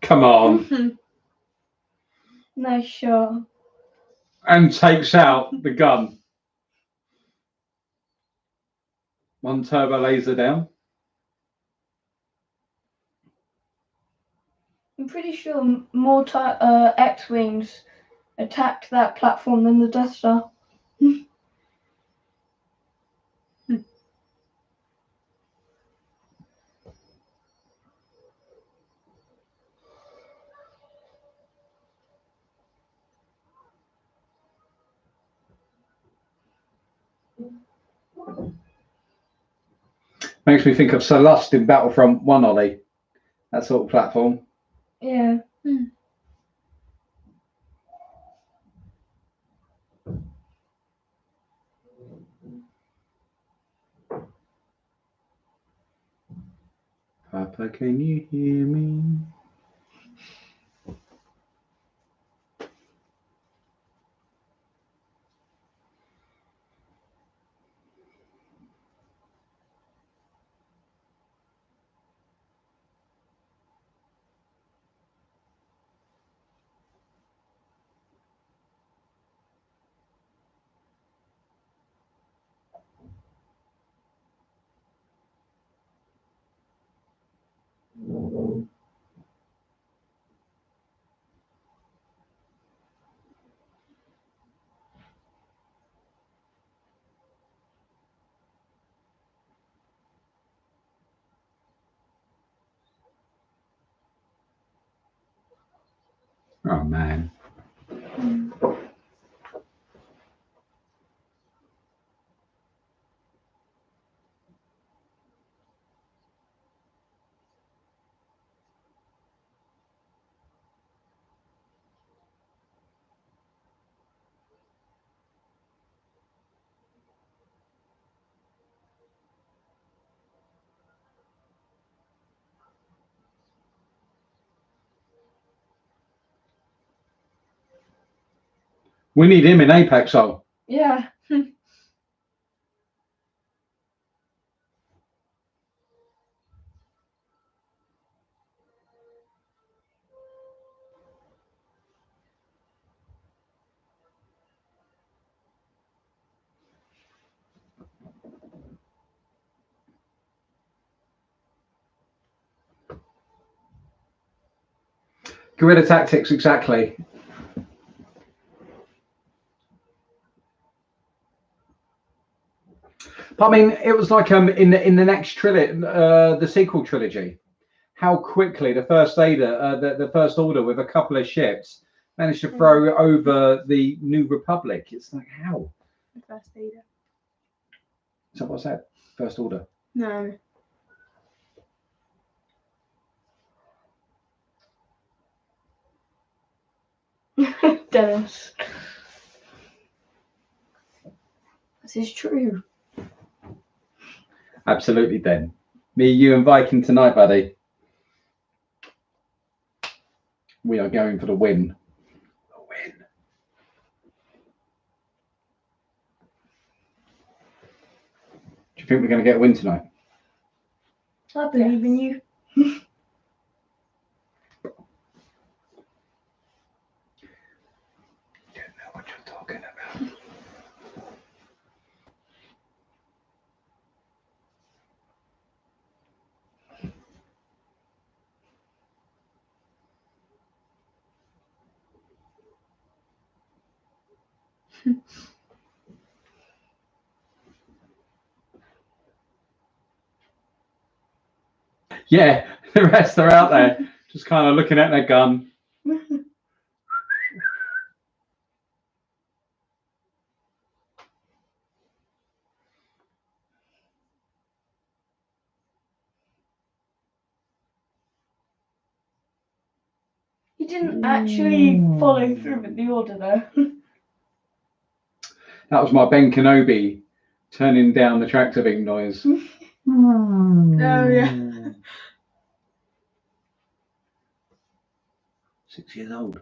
Come on. Nice shot. And takes out the gun. One turbo laser down. I'm pretty sure more X-wings attacked that platform than the Death Star. Makes me think of Salust in Battlefront 1, Ollie. That sort of platform. Yeah. Papa, can you hear me? Oh man. We need him in Apex, so. Yeah. Guerrilla tactics, exactly. But I mean, it was like in the next trilogy, the sequel trilogy, how quickly the first the first order with a couple of ships managed to throw over the New Republic. It's like how? The first leader. Is that what I said? First order. No. Dennis. This is true. Absolutely, then. Me, you, and Viking tonight, buddy. We are going for the win. The win. Do you think we're going to get a win tonight? I believe in you. You don't know what you're talking about. Yeah, the rest are out there, just kind of looking at their gun. He didn't actually follow through with the order though. That was my Ben Kenobi turning down the tractor beam noise. Oh, yeah. 6 years old.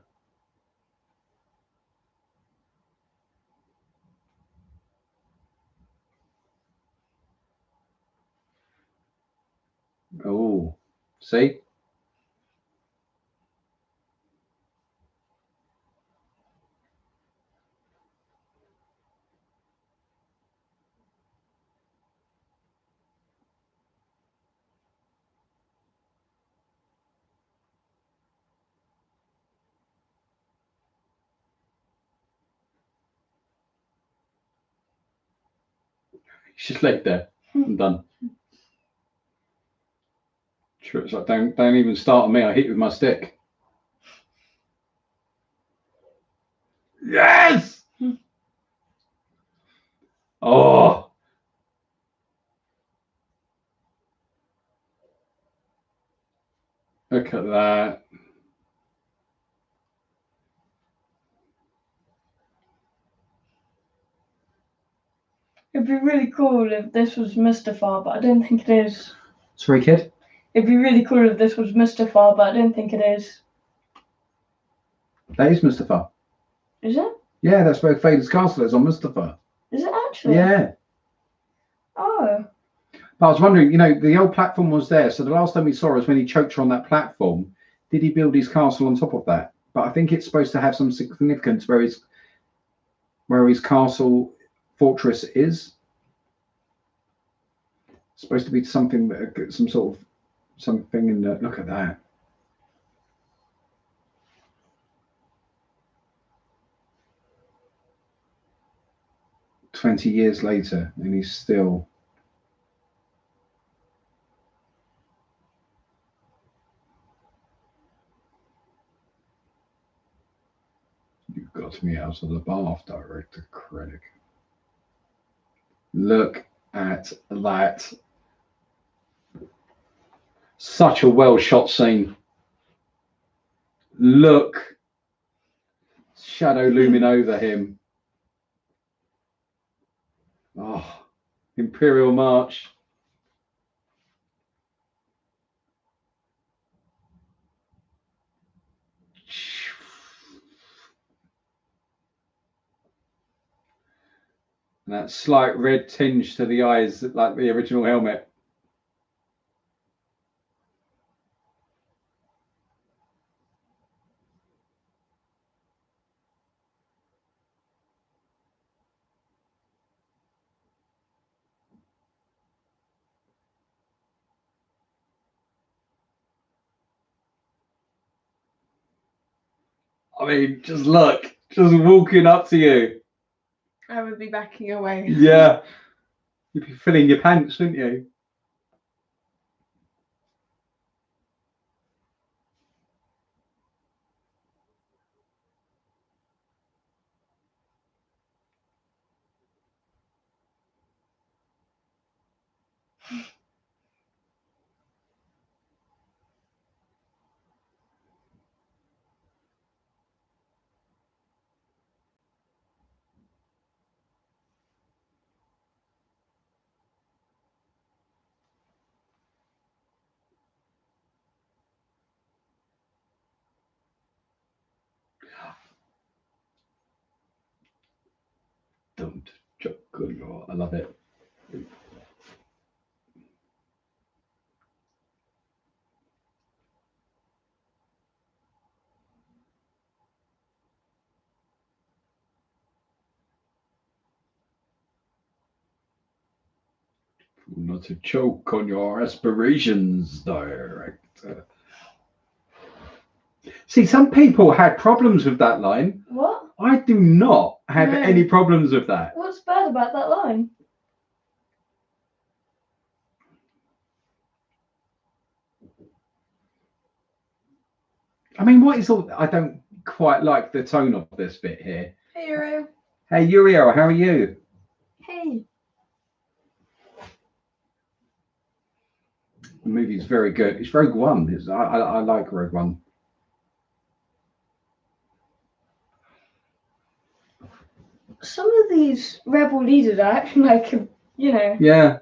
Oh, see? He's just laid there. I'm done. Sure, it's like don't even start on me. I hit you with my stick. Yes. Oh. Look at that. It'd be really cool if this was Mustafar, but I don't think it is. Sorry, kid. It'd be really cool if this was Mustafar, but I don't think it is. That is Mustafa. Is it? Yeah, that's where Vader's castle is, on Mustafa. Is it actually? Yeah. Oh. But I was wondering, you know, the old platform was there. So the last time we saw was when he choked her on that platform. Did he build his castle on top of that? But I think it's supposed to have some significance where his castle fortress is. It's supposed to be something that some sort of something in the look at that. "20 years later, and he's still." "You've got me out of the bath, director critic." Look at that. Such a well shot scene. Look. Shadow looming over him. Oh, Imperial March. And that slight red tinge to the eyes, like the original helmet. I mean, just look, just walking up to you. I would be backing away. Yeah. You'd be filling your pants, wouldn't you? Don't choke on your. I love it. Not to choke on your aspirations, director. See, some people had problems with that line. What? I do not have No. any problems with that. What's bad about that line? I mean, what is all? I don't quite like the tone of this bit here. Hey, Euro. Hey, Uriel, how are you? Hey. The movie's very good. It's Rogue One. I like Rogue One. Some of these rebel leaders are acting like, you know. Yeah.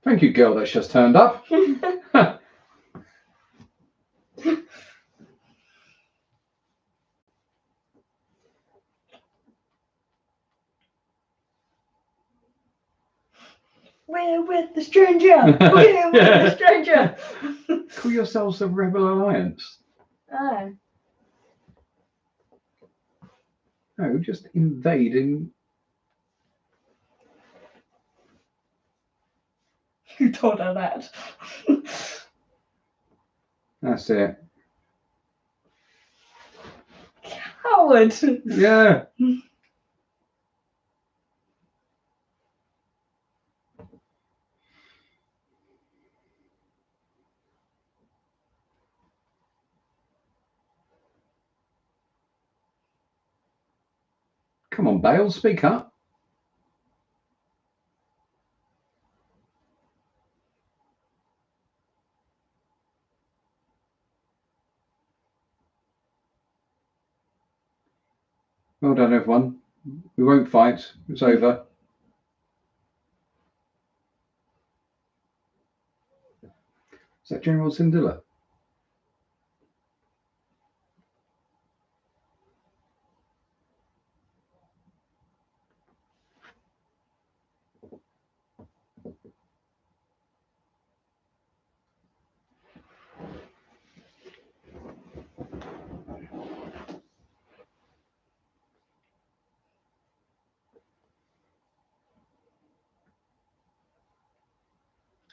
Thank you, girl that's just turned up. We're with the stranger. We're with the stranger. Call yourselves the Rebel Alliance. Oh. No, just invading. Who told her that? That's it. Howard. Yeah. Come on, Bale, speak up. Well done, everyone. We won't fight. It's over. Is that General Syndulla?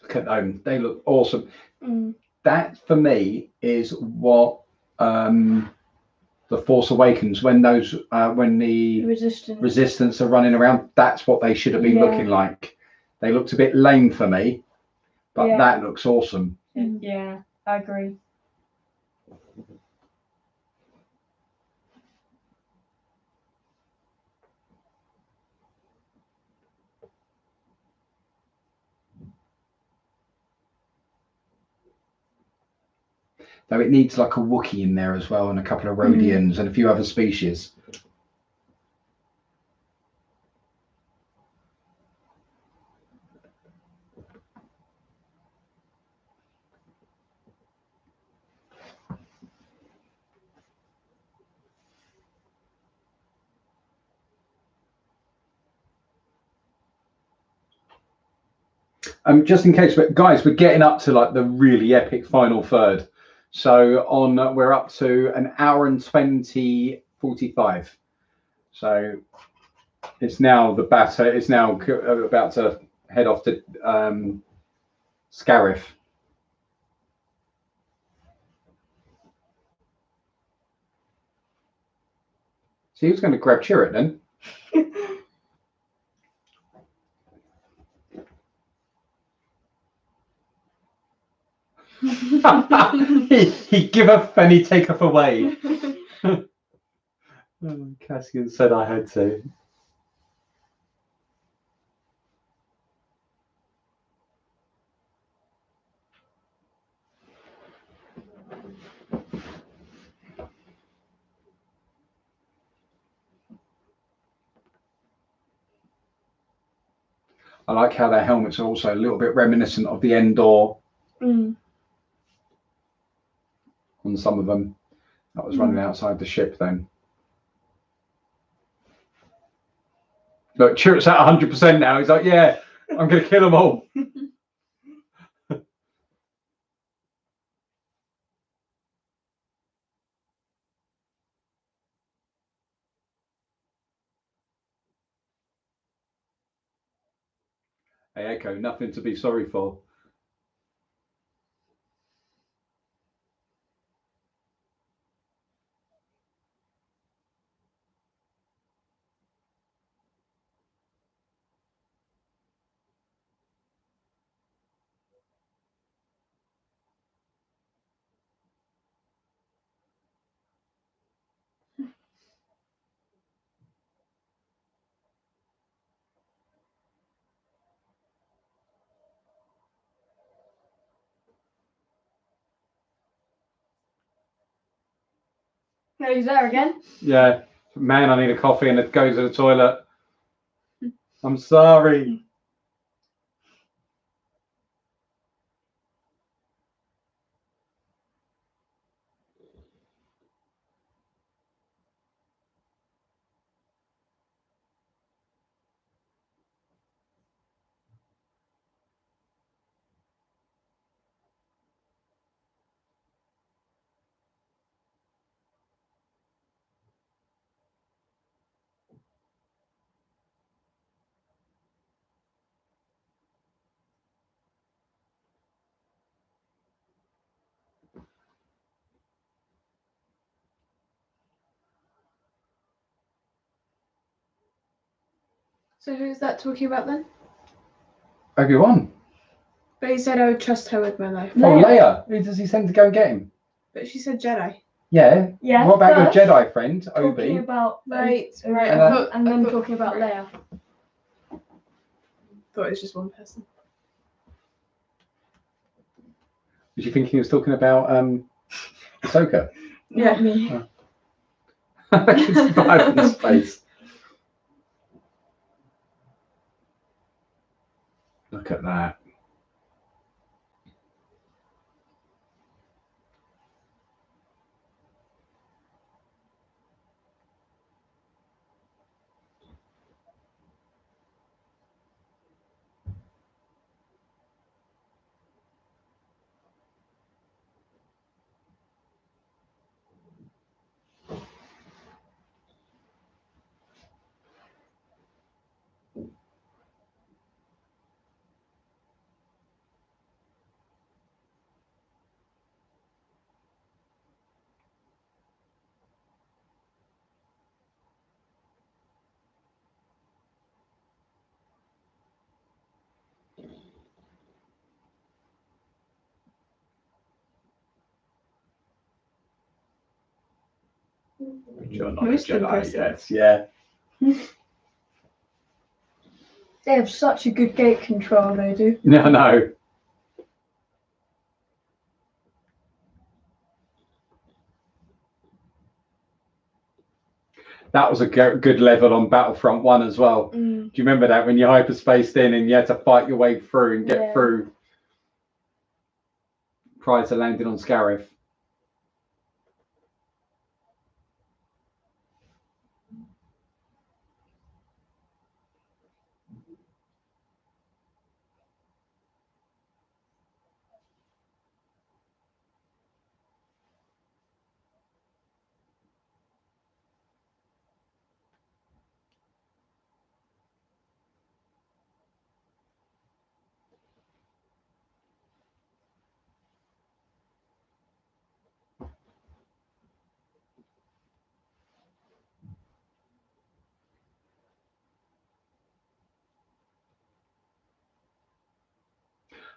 Look at them. They look awesome. Mm. That for me is what the Force Awakens, when those when the Resistance are running around, that's what they should have been looking like. They looked a bit lame for me, but that looks awesome. Yeah, I agree. Though it needs like a Wookiee in there as well, and a couple of Rhodians and a few other species. Just in case, but guys, we're getting up to like the really epic final third. So we're up to an hour and 45. So it's now the batter. It's now about to head off to Scarif. So he was going to grab Chirrut then. he giveth and he taketh away. Cassian said I had to. I like how their helmets are also a little bit reminiscent of the Endor on some of them. That was running outside the ship then. Look, Chirrut's at 100% now. He's like, yeah, I'm going to kill them all. Hey, Echo, nothing to be sorry for. No, he's there again. Yeah, man, I need a coffee and it goes to the toilet. I'm sorry. So who's that talking about then? Obi-Wan. But he said I would trust her with my life. Oh, Leia. Who does he send to go and get him? But she said Jedi. Yeah. Yeah. What about your but Jedi friend, Obi? Talking about Right. and then talking about Leia. Thought it was just one person. Was you thinking he was talking about Ahsoka? Yeah. Not me. Oh. I can survive in space. Look at that. But you're not Most a Jedi impressive. yet. Yeah. They have such a good gate control, they do. No. That was a good level on Battlefront 1 as well. Do you remember that when you hyperspaced in and you had to fight your way through and get through prior to landing on Scarif?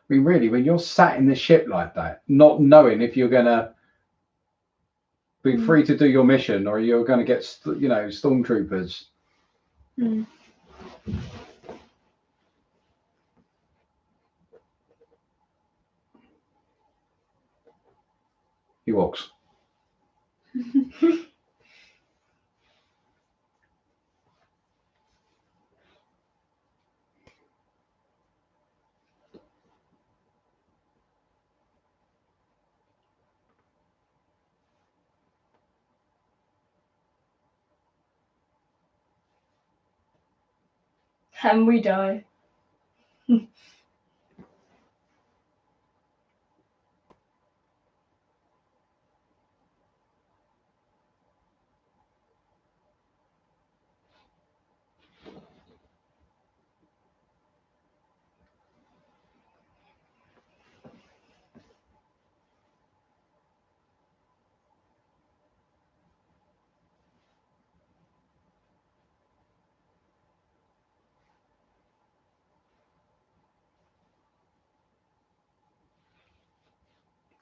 I mean, really, when you're sat in the ship like that, not knowing if you're going to be free to do your mission or you're going to get, stormtroopers. Ewoks. And we die.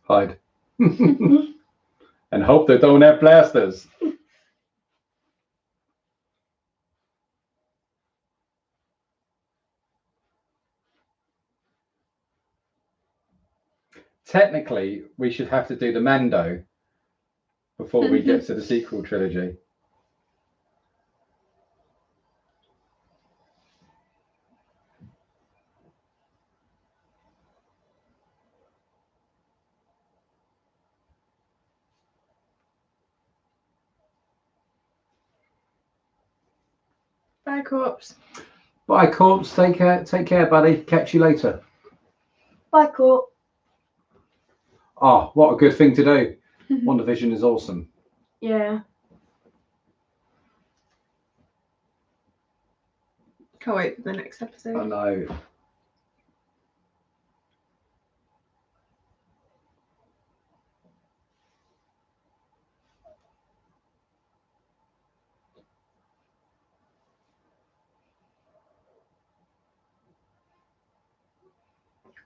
Hide. And hope they don't have blasters. Technically, we should have to do the Mando before we get to the sequel trilogy. Bye, corpse. Bye, Corpse. Take care, buddy. Catch you later. Bye, Court. Oh, what a good thing to do. WandaVision is awesome. Yeah. Can't wait for the next episode. I know.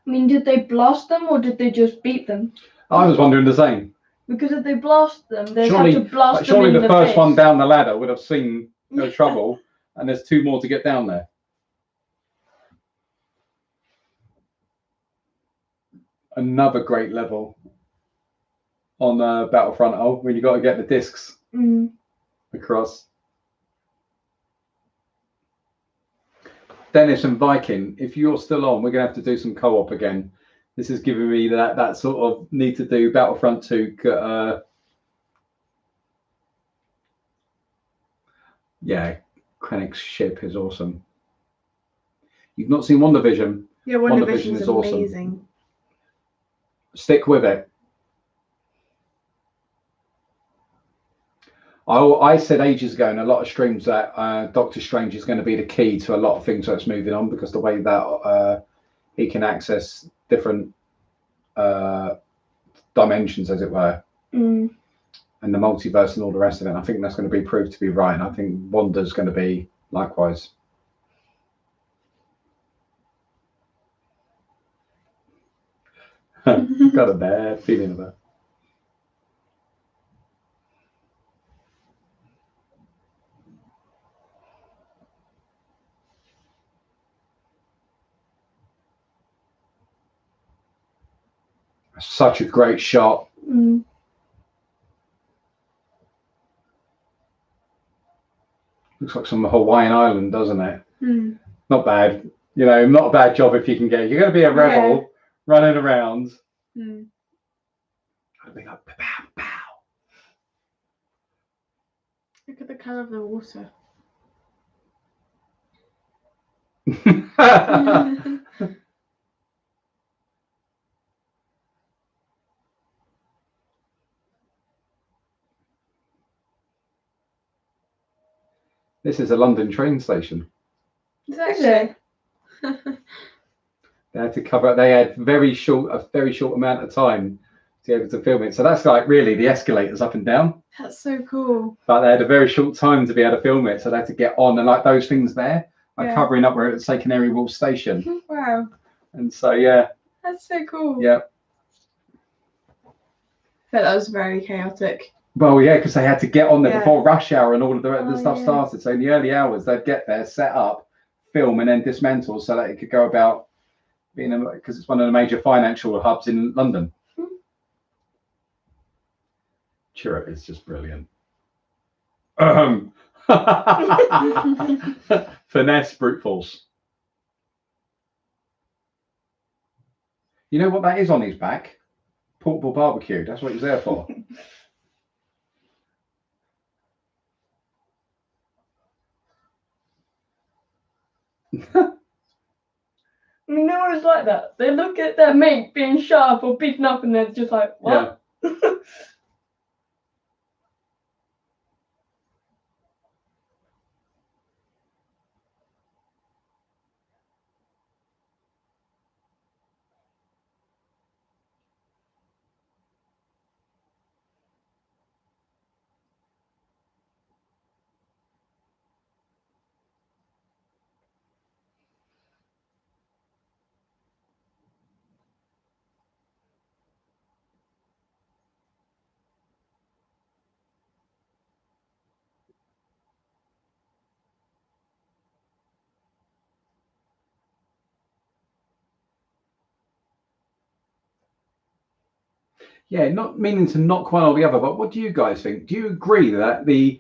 I mean, did they blast them or did they just beat them? I was wondering the same. Because if they blast them, they'd Surely- have to blast them Surely in the first face. one down the ladder would have seen no trouble, and there's two more to get down there. Another great level on Battlefront. Oh, when you got to get the discs across. Dennis and Viking, if you're still on, we're gonna have to do some co-op again. This is giving me that sort of need to do Battlefront 2. Yeah, Krennic's ship is awesome. You've not seen WandaVision? Yeah, WandaVision WandaVision is awesome. amazing. Stick with it. I said ages ago in a lot of streams that Doctor Strange is going to be the key to a lot of things that's moving on, because the way that he can access different dimensions, as it were, and the multiverse and all the rest of it. And I think that's going to be proved to be right. And I think Wanda's going to be likewise. Got a bad feeling about it. Such a great shot. Mm. Looks like some Hawaiian island, doesn't it? Hmm. Not bad. You know, not a bad job if you can get. You're going to be a rebel running around. Hmm. Gotta be like, pow, pow. Look at the colour of the water. This is a London train station. Is that Is it? They had to cover. They had a very short amount of time to be able to film it. So that's like really the escalators up and down. That's so cool. But they had a very short time to be able to film it, so they had to get on, and like those things there are Yeah. covering up where it was say Canary Wharf Station. Wow. And so yeah, That's so cool. yeah. But that was very chaotic. Well, yeah, because they had to get on there Yeah. before rush hour and all of the Oh, stuff yeah. started. So in the early hours, they'd get there, set up, film, and then dismantle so that it could go about being because it's one of the major financial hubs in London. Chirrut is just brilliant. Finesse, brute force. You know what that is on his back? Portable barbecue. That's what he's there for. I mean, they're always like that. They look at their mate being sharp or beaten up, and they're just like, what? Yeah, not meaning to knock one or the other, but what do you guys think? Do you agree that the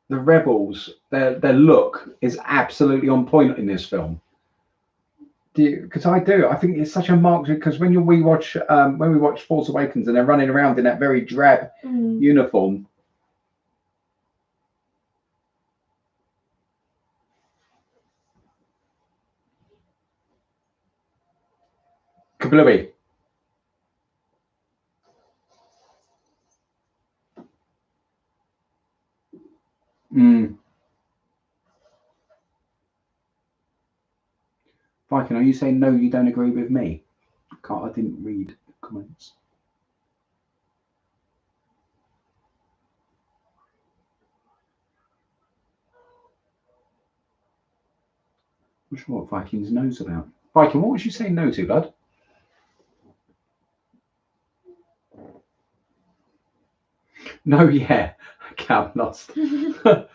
rebels, their look is absolutely on point in this film? Do you? Because I do. I think it's such a marked, because when we watch Force Awakens and they're running around in that very drab Mm. uniform. Kablooey. Mm. Viking, are you saying no, you don't agree with me? I didn't read the comments. I'm not sure what Viking's knows about. Viking, what was you saying no to, bud? No, yeah. Okay, I'm lost. Little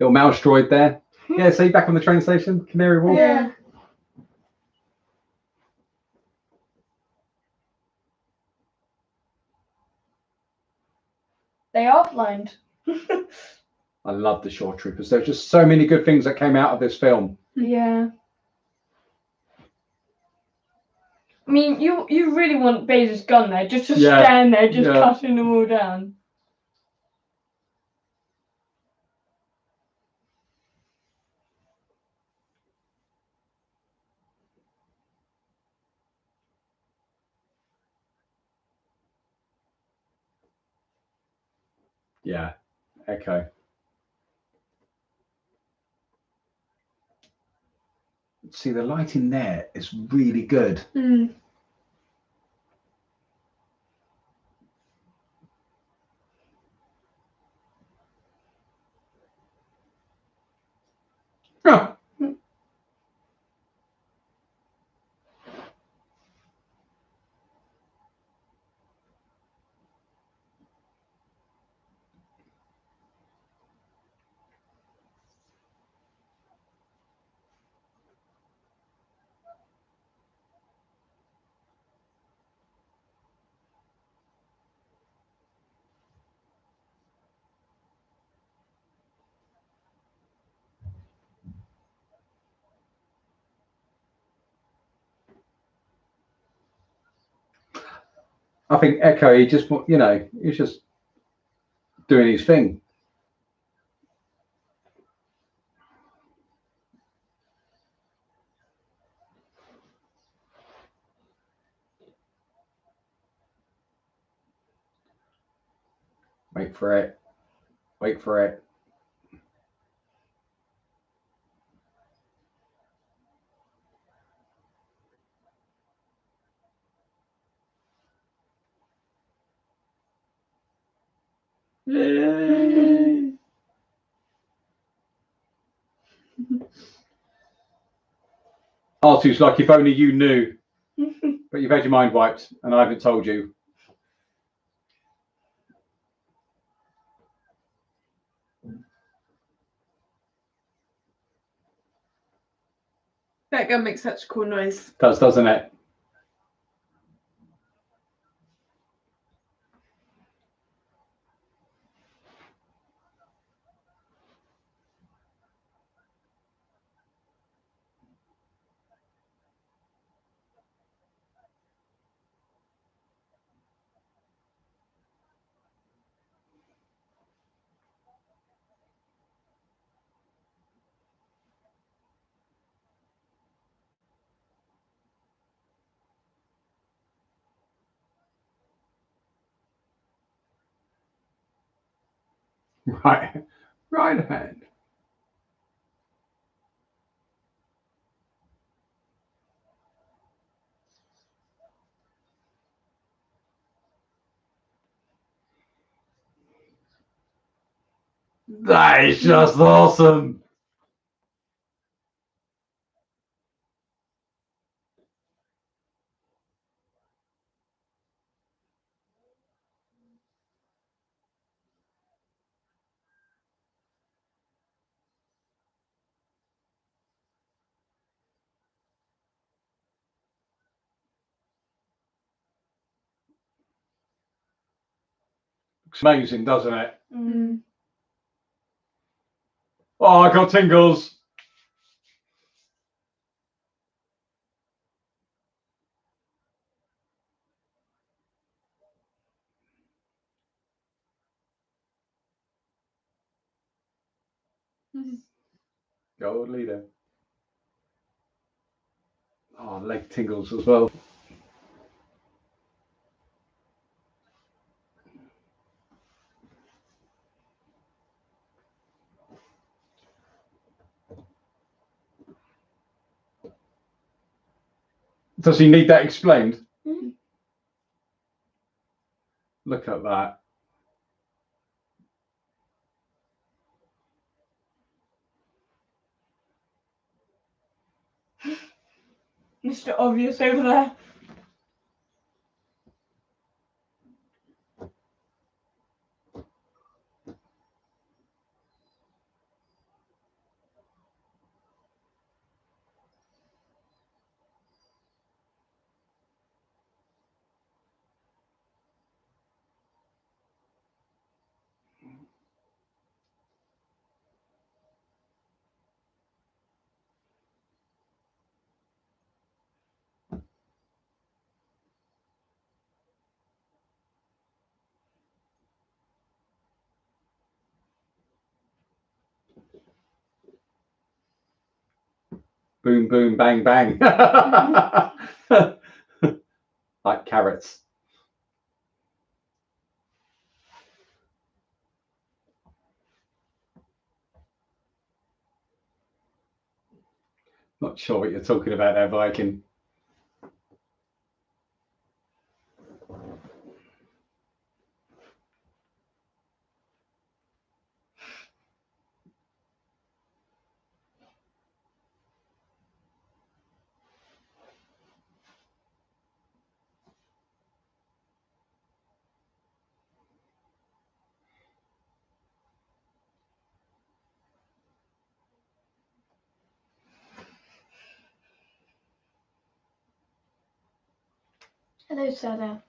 mouse droid there. Yeah, see, back on the train station, Canary Wharf. Yeah. They are blind. I love the Shore Troopers. There's just so many good things that came out of this film. Yeah. I mean, you really want Vader's gun there, just to Yeah, stand there, just yeah. cutting them all down. Yeah. Okay. See, the lighting there is really good. Mm. Huh. I think Echo, he just, you know, he's just doing his thing. Wait for it. Wait for it. Yay! Artu's like, if only you knew. But you've had your mind wiped and I haven't told you. That gun makes such a cool noise. Does, doesn't it? Right. Right hand. That is just awesome. Looks amazing, doesn't it? Mm. Oh, I got tingles. Gold leader. Oh, leg tingles as well. Does he need that explained? Mm. Look at that. Mr. Obvious over there. Boom, boom, bang, bang. Like carrots. Not sure what you're talking about there, Viking. Hello, Sada.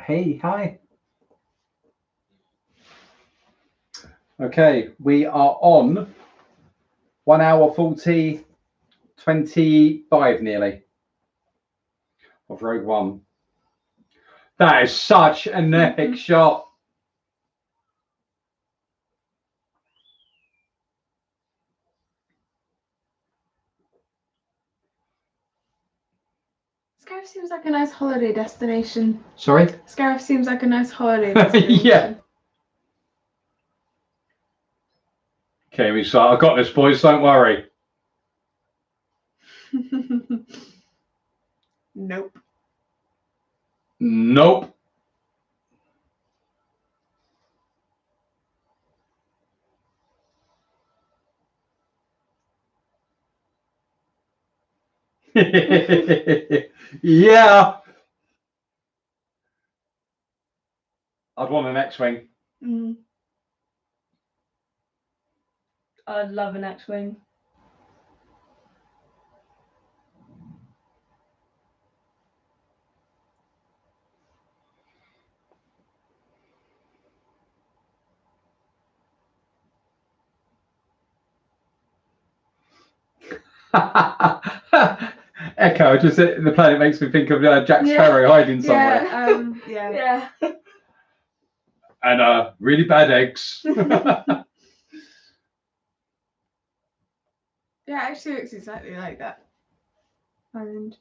Hey, hi. Okay, we are on 1 hour 40, 25 nearly of Rogue One. That is such an epic shot. Scariff seems like a nice holiday destination. Sorry? Scariff seems like a nice holiday destination. Yeah. Okay, we start. I got this, boys. Don't worry. Nope. Nope. Yeah. I'd want an X-wing. Mm. I'd love an X-wing. Echo, just the planet makes me think of Jack Sparrow hiding somewhere. Yeah. Yeah. And really bad eggs. Yeah, it actually looks exactly like that. Island.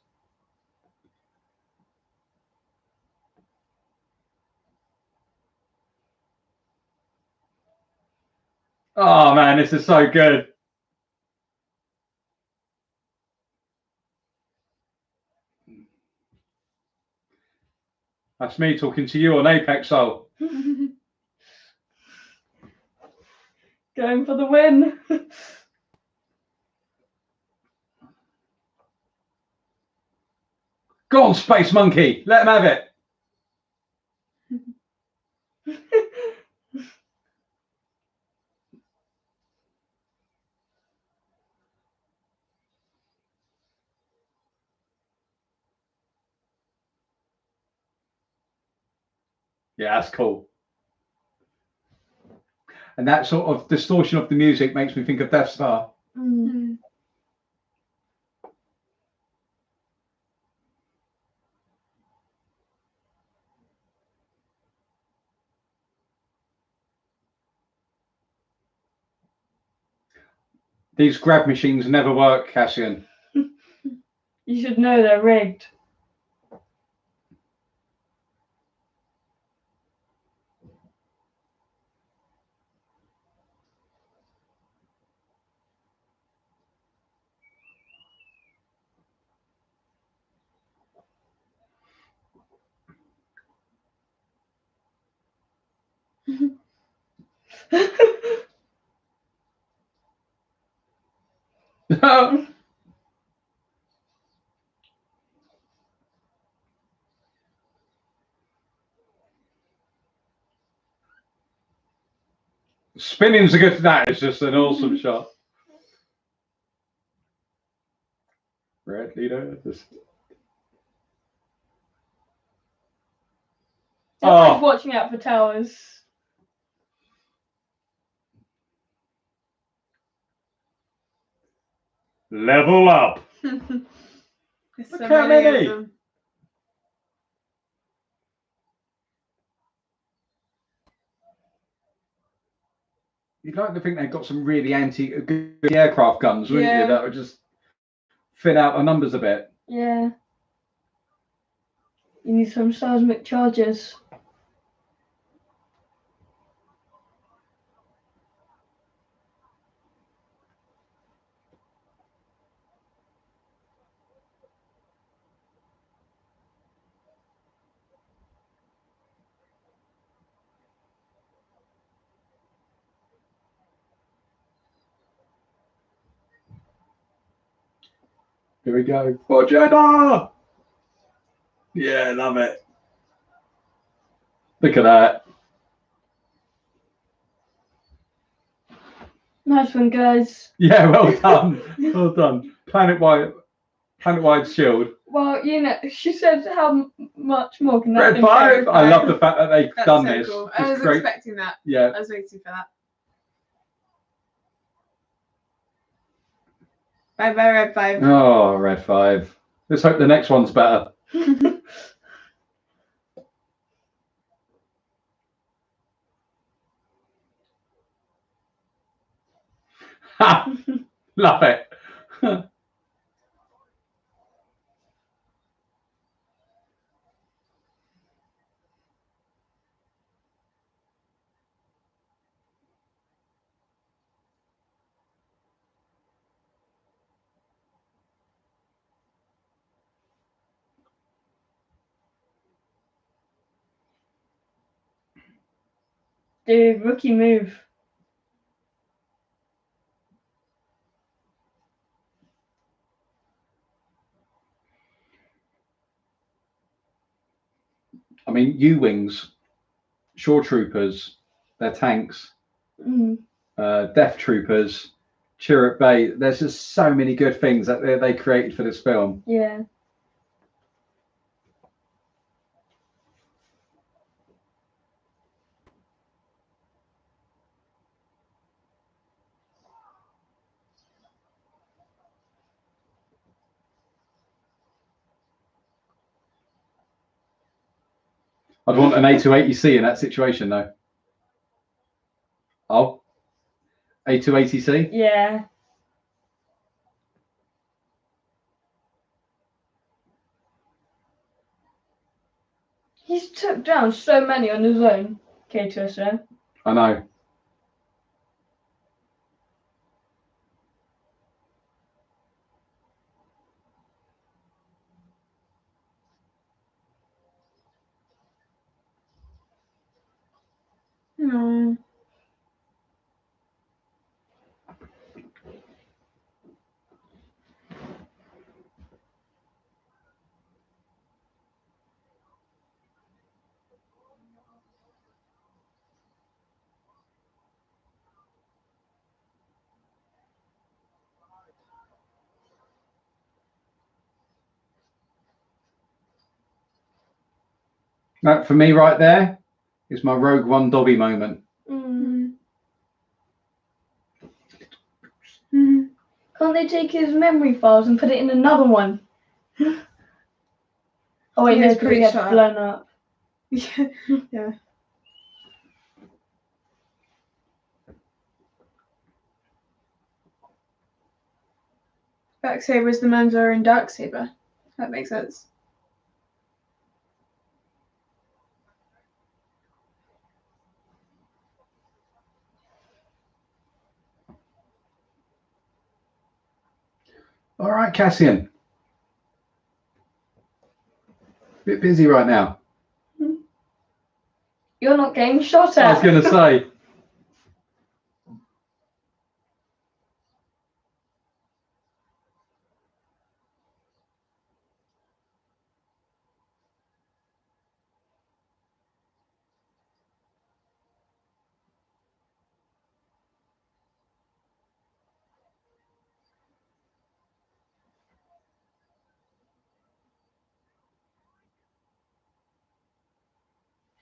Oh man, this is so good. That's me talking to you on Apex Soul. Going for the win. Go on, Space Monkey. Let him have it. Yeah, that's cool. And that sort of distortion of the music makes me think of Death Star. Mm. These grab machines never work, Cassian. You should know they're rigged. Spinning's a good. That is just an awesome shot. Red leader. Just... They're Oh. like watching out for towers. Level up. There's Look so how many many. of them. You'd like to think they've got some really good aircraft guns, wouldn't Yeah. you? That would just thin out the numbers a bit. Yeah. You need some seismic charges. Here we go. For Jeddah! Yeah, love it. Look at that. Nice one, guys. Yeah, well done. Well done. Planet-wide shield. Well, you know, she said how much more can that Red thing 5. carry? I love the fact that they've That's done so this. cool. Just I was great. expecting that. Yeah. I was waiting for that. Bye bye, Red 5. Oh, Red 5. Let's hope the next one's better. Love it. Dude, rookie move. I mean, U-wings, shore troopers, they're tanks, Mm. death troopers, Chirrut Bay. There's just so many good things that they created for this film. Yeah. I'd want an A280C in that situation, though. Oh, A280C? Yeah. He's took down so many on his own, K2SO. I know. No. That, for me, right there, is my Rogue One Dobby moment. Mm. Mm. Can't they take his memory files and put it in another one? Oh wait, Yeah, this could pretty get sure. blown up. Yeah. Yeah. Darksaber is the Manzo in Darksaber. That makes sense. All right, Cassian. Bit busy right now. You're not getting shot I at. was going to say.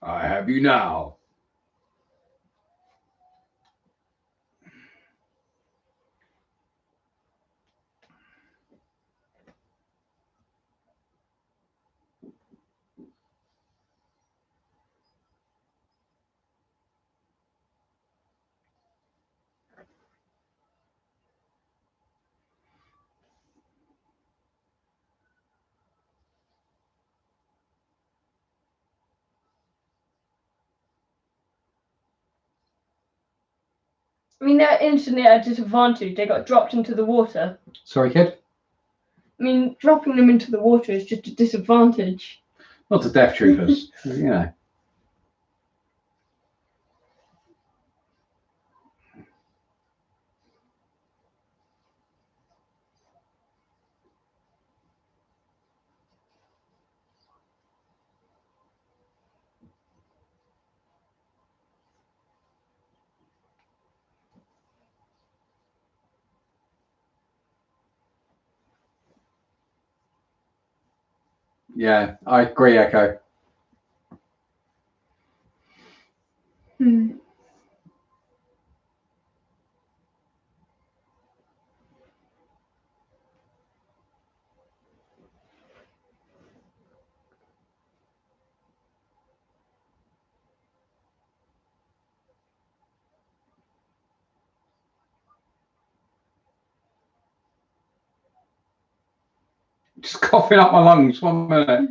I have you now. I mean, they're instantly at a disadvantage. They got dropped into the water. Sorry, kid. I mean, dropping them into the water is just a disadvantage. Not to Death Troopers. You know. Yeah, I agree, Echo. Hmm. Just coughing up my lungs. 1 minute.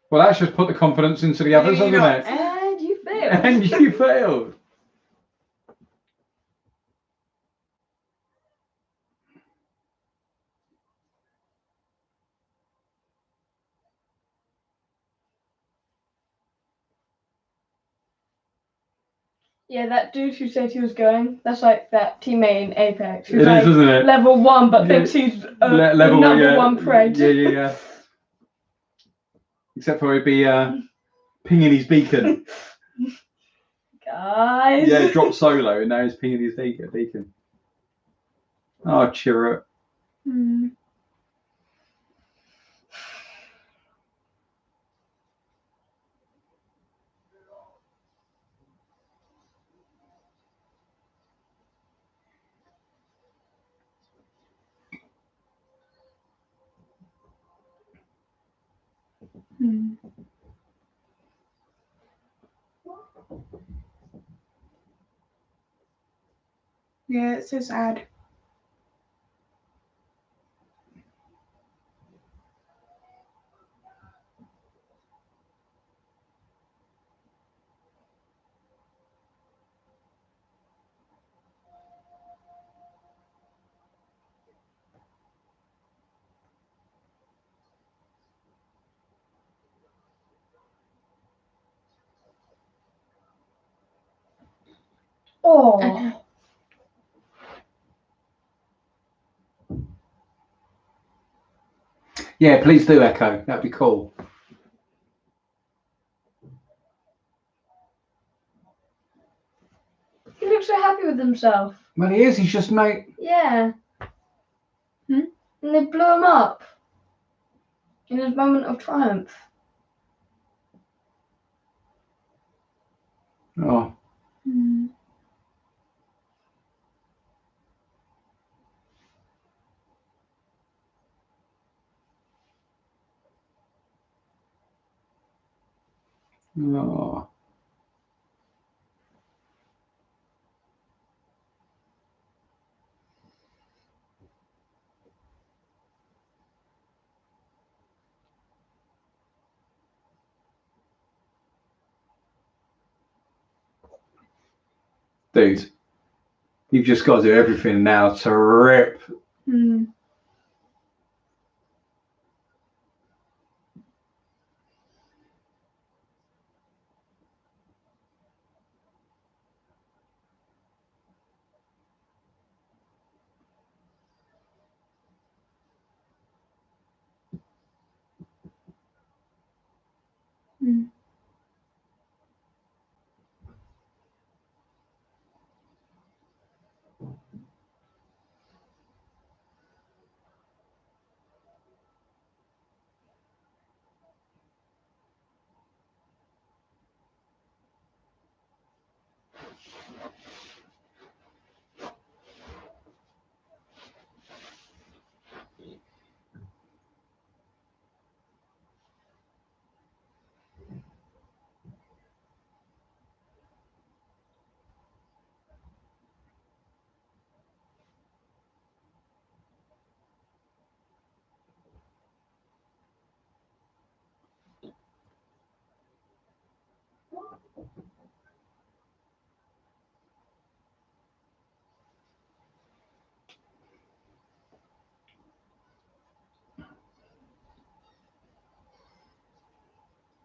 Well, that's just put the confidence into the others, hasn't it? And you failed. And you failed. Yeah, that dude who said he was going, that's like that teammate in Apex. Who's It like is, isn't it? level 1, but Yeah. thinks he's Level number yeah. 1 pred. Yeah. Except for he'd be pinging his beacon. Guys. Yeah, dropped solo and now he's pinging his beacon. Oh, cheer up. Yeah, it's so sad. Oh. Yeah, please do, Echo. That'd be cool. He looks so happy with himself. Well, he is. He's just mate. Yeah. And they blew him up in his moment of triumph. Oh. Oh. Dude, you've just got to do everything now to rip.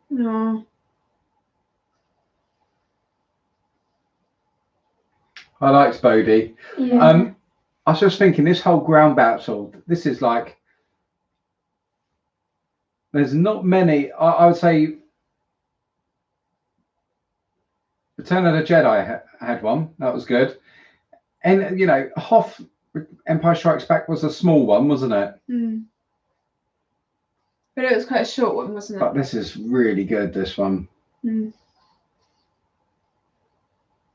No. I like Bodie. Yeah. I was just thinking, this whole ground battle, this is like, there's not many. I would say Return of the Jedi had one. That was good. And, you know, Hoth Empire Strikes Back was a small one, wasn't it? But it was quite a short one, wasn't it? But this is really good, this one.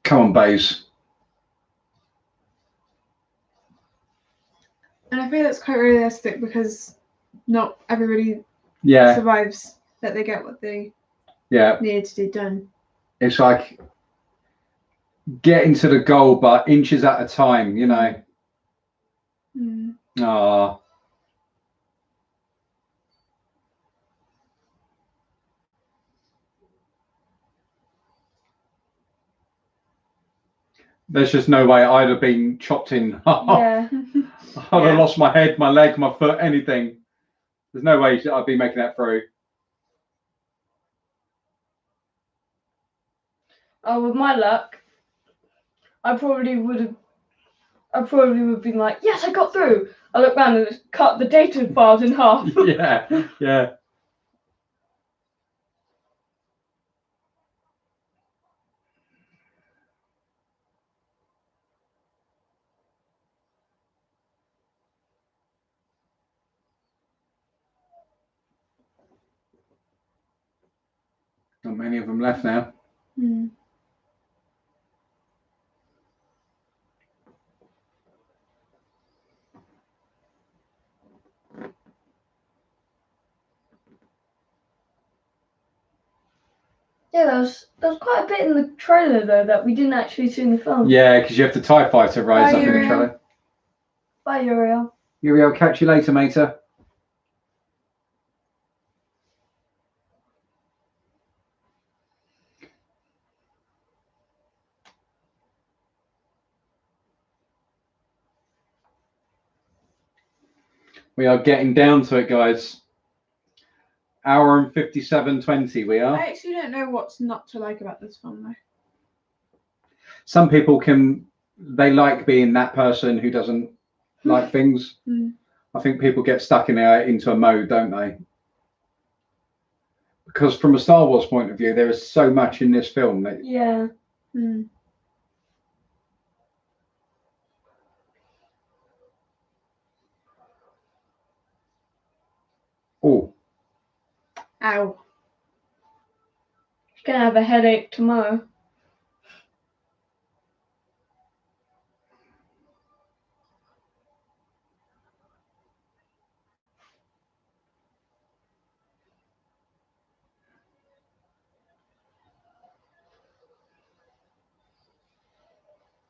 Come on, Baze. And I feel it's quite realistic because not everybody Yeah. survives, that they get what they Yeah. needed to do done. It's like, getting to the goal, but inches at a time, you know. Mm. Ah. There's just no way I'd have been chopped in half. Yeah. I'd have lost my head, my leg, my foot, anything. There's no way I'd be making that through. Oh, with my luck, I probably would have been like, yes, I got through. I look round and it's cut the data files in half. Yeah, yeah. Not many of them left now. Mm. Yeah, there was quite a bit in the trailer though that we didn't actually see in the film. Yeah, because you have the TIE fighter rise Bye, up in the Uriel. trailer. Bye, Uriel. Uriel, catch you later, mater. We are getting down to it, guys. Hour and 57:20 we are. I actually don't know what's not to like about this film though. Some people they like being that person who doesn't like things. Mm. I think people get stuck into a mode, don't they? Because from a Star Wars point of view, there is so much in this film that Yeah. Mm. oh, Ow. She's gonna have a headache tomorrow.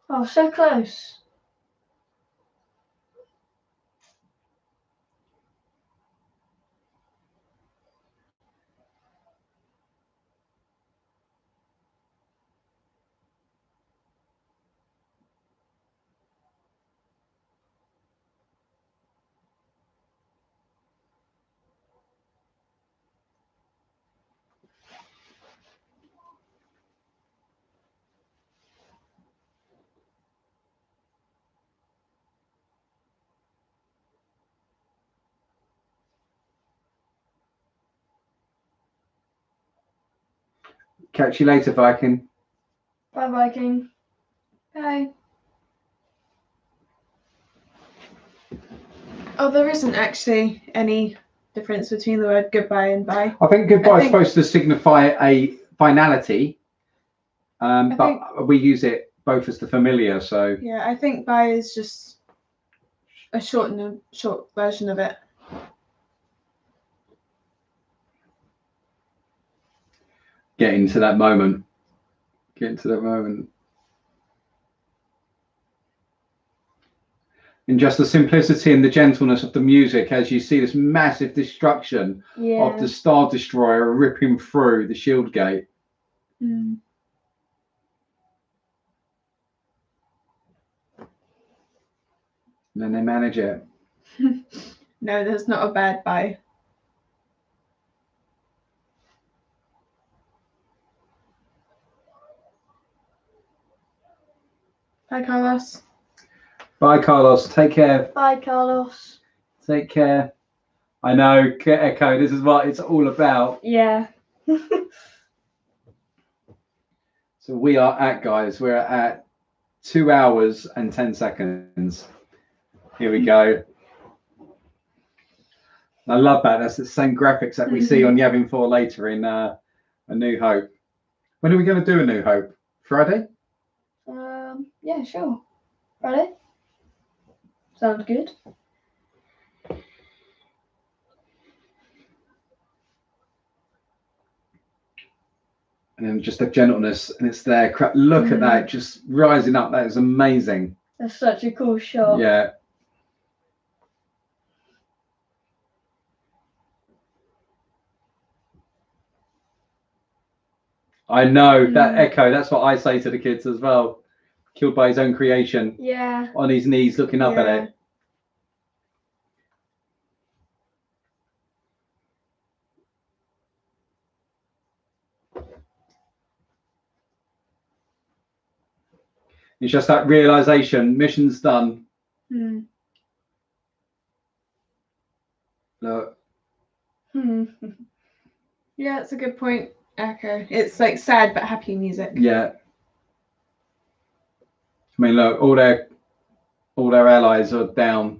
Oh, so close. catch you later, Viking. Bye, Viking. Bye. Oh, there isn't actually any difference between the word goodbye and bye. I think goodbye is think- supposed to signify a finality, but we use it both as the familiar. So Yeah, I think bye is just a short version of it. get into that moment. Get into that moment. And just the simplicity and the gentleness of the music as you see this massive destruction Yeah. of the Star Destroyer ripping through the shield gate. Mm. And then they manage it. No, there's not a bad bye. Bye, Carlos. Bye, Carlos. Take care. Bye, Carlos. Take care. I know, Echo, this is what it's all about. Yeah. So we are at, guys, we're at 2 hours and 10 seconds. Here we go. I love that. That's the same graphics that we see on Yavin 4 later in A New Hope. When are we going to do A New Hope? Friday? Yeah, sure. Friday? Sounds good. And then and just the gentleness, and it's there. Look at that, just rising up. That is amazing. That's such a cool shot. Yeah. I know that Echo. That's what I say to the kids as well. Killed by his own creation. Yeah. On his knees, looking up at it. It's just that realization. Mission's done. Look. Yeah, it's a good point, Echo. It's like sad but happy music. Yeah. I mean, look, all their allies are down.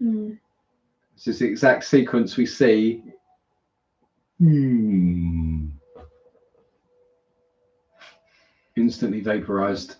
It's just the exact sequence we see. Instantly vaporized.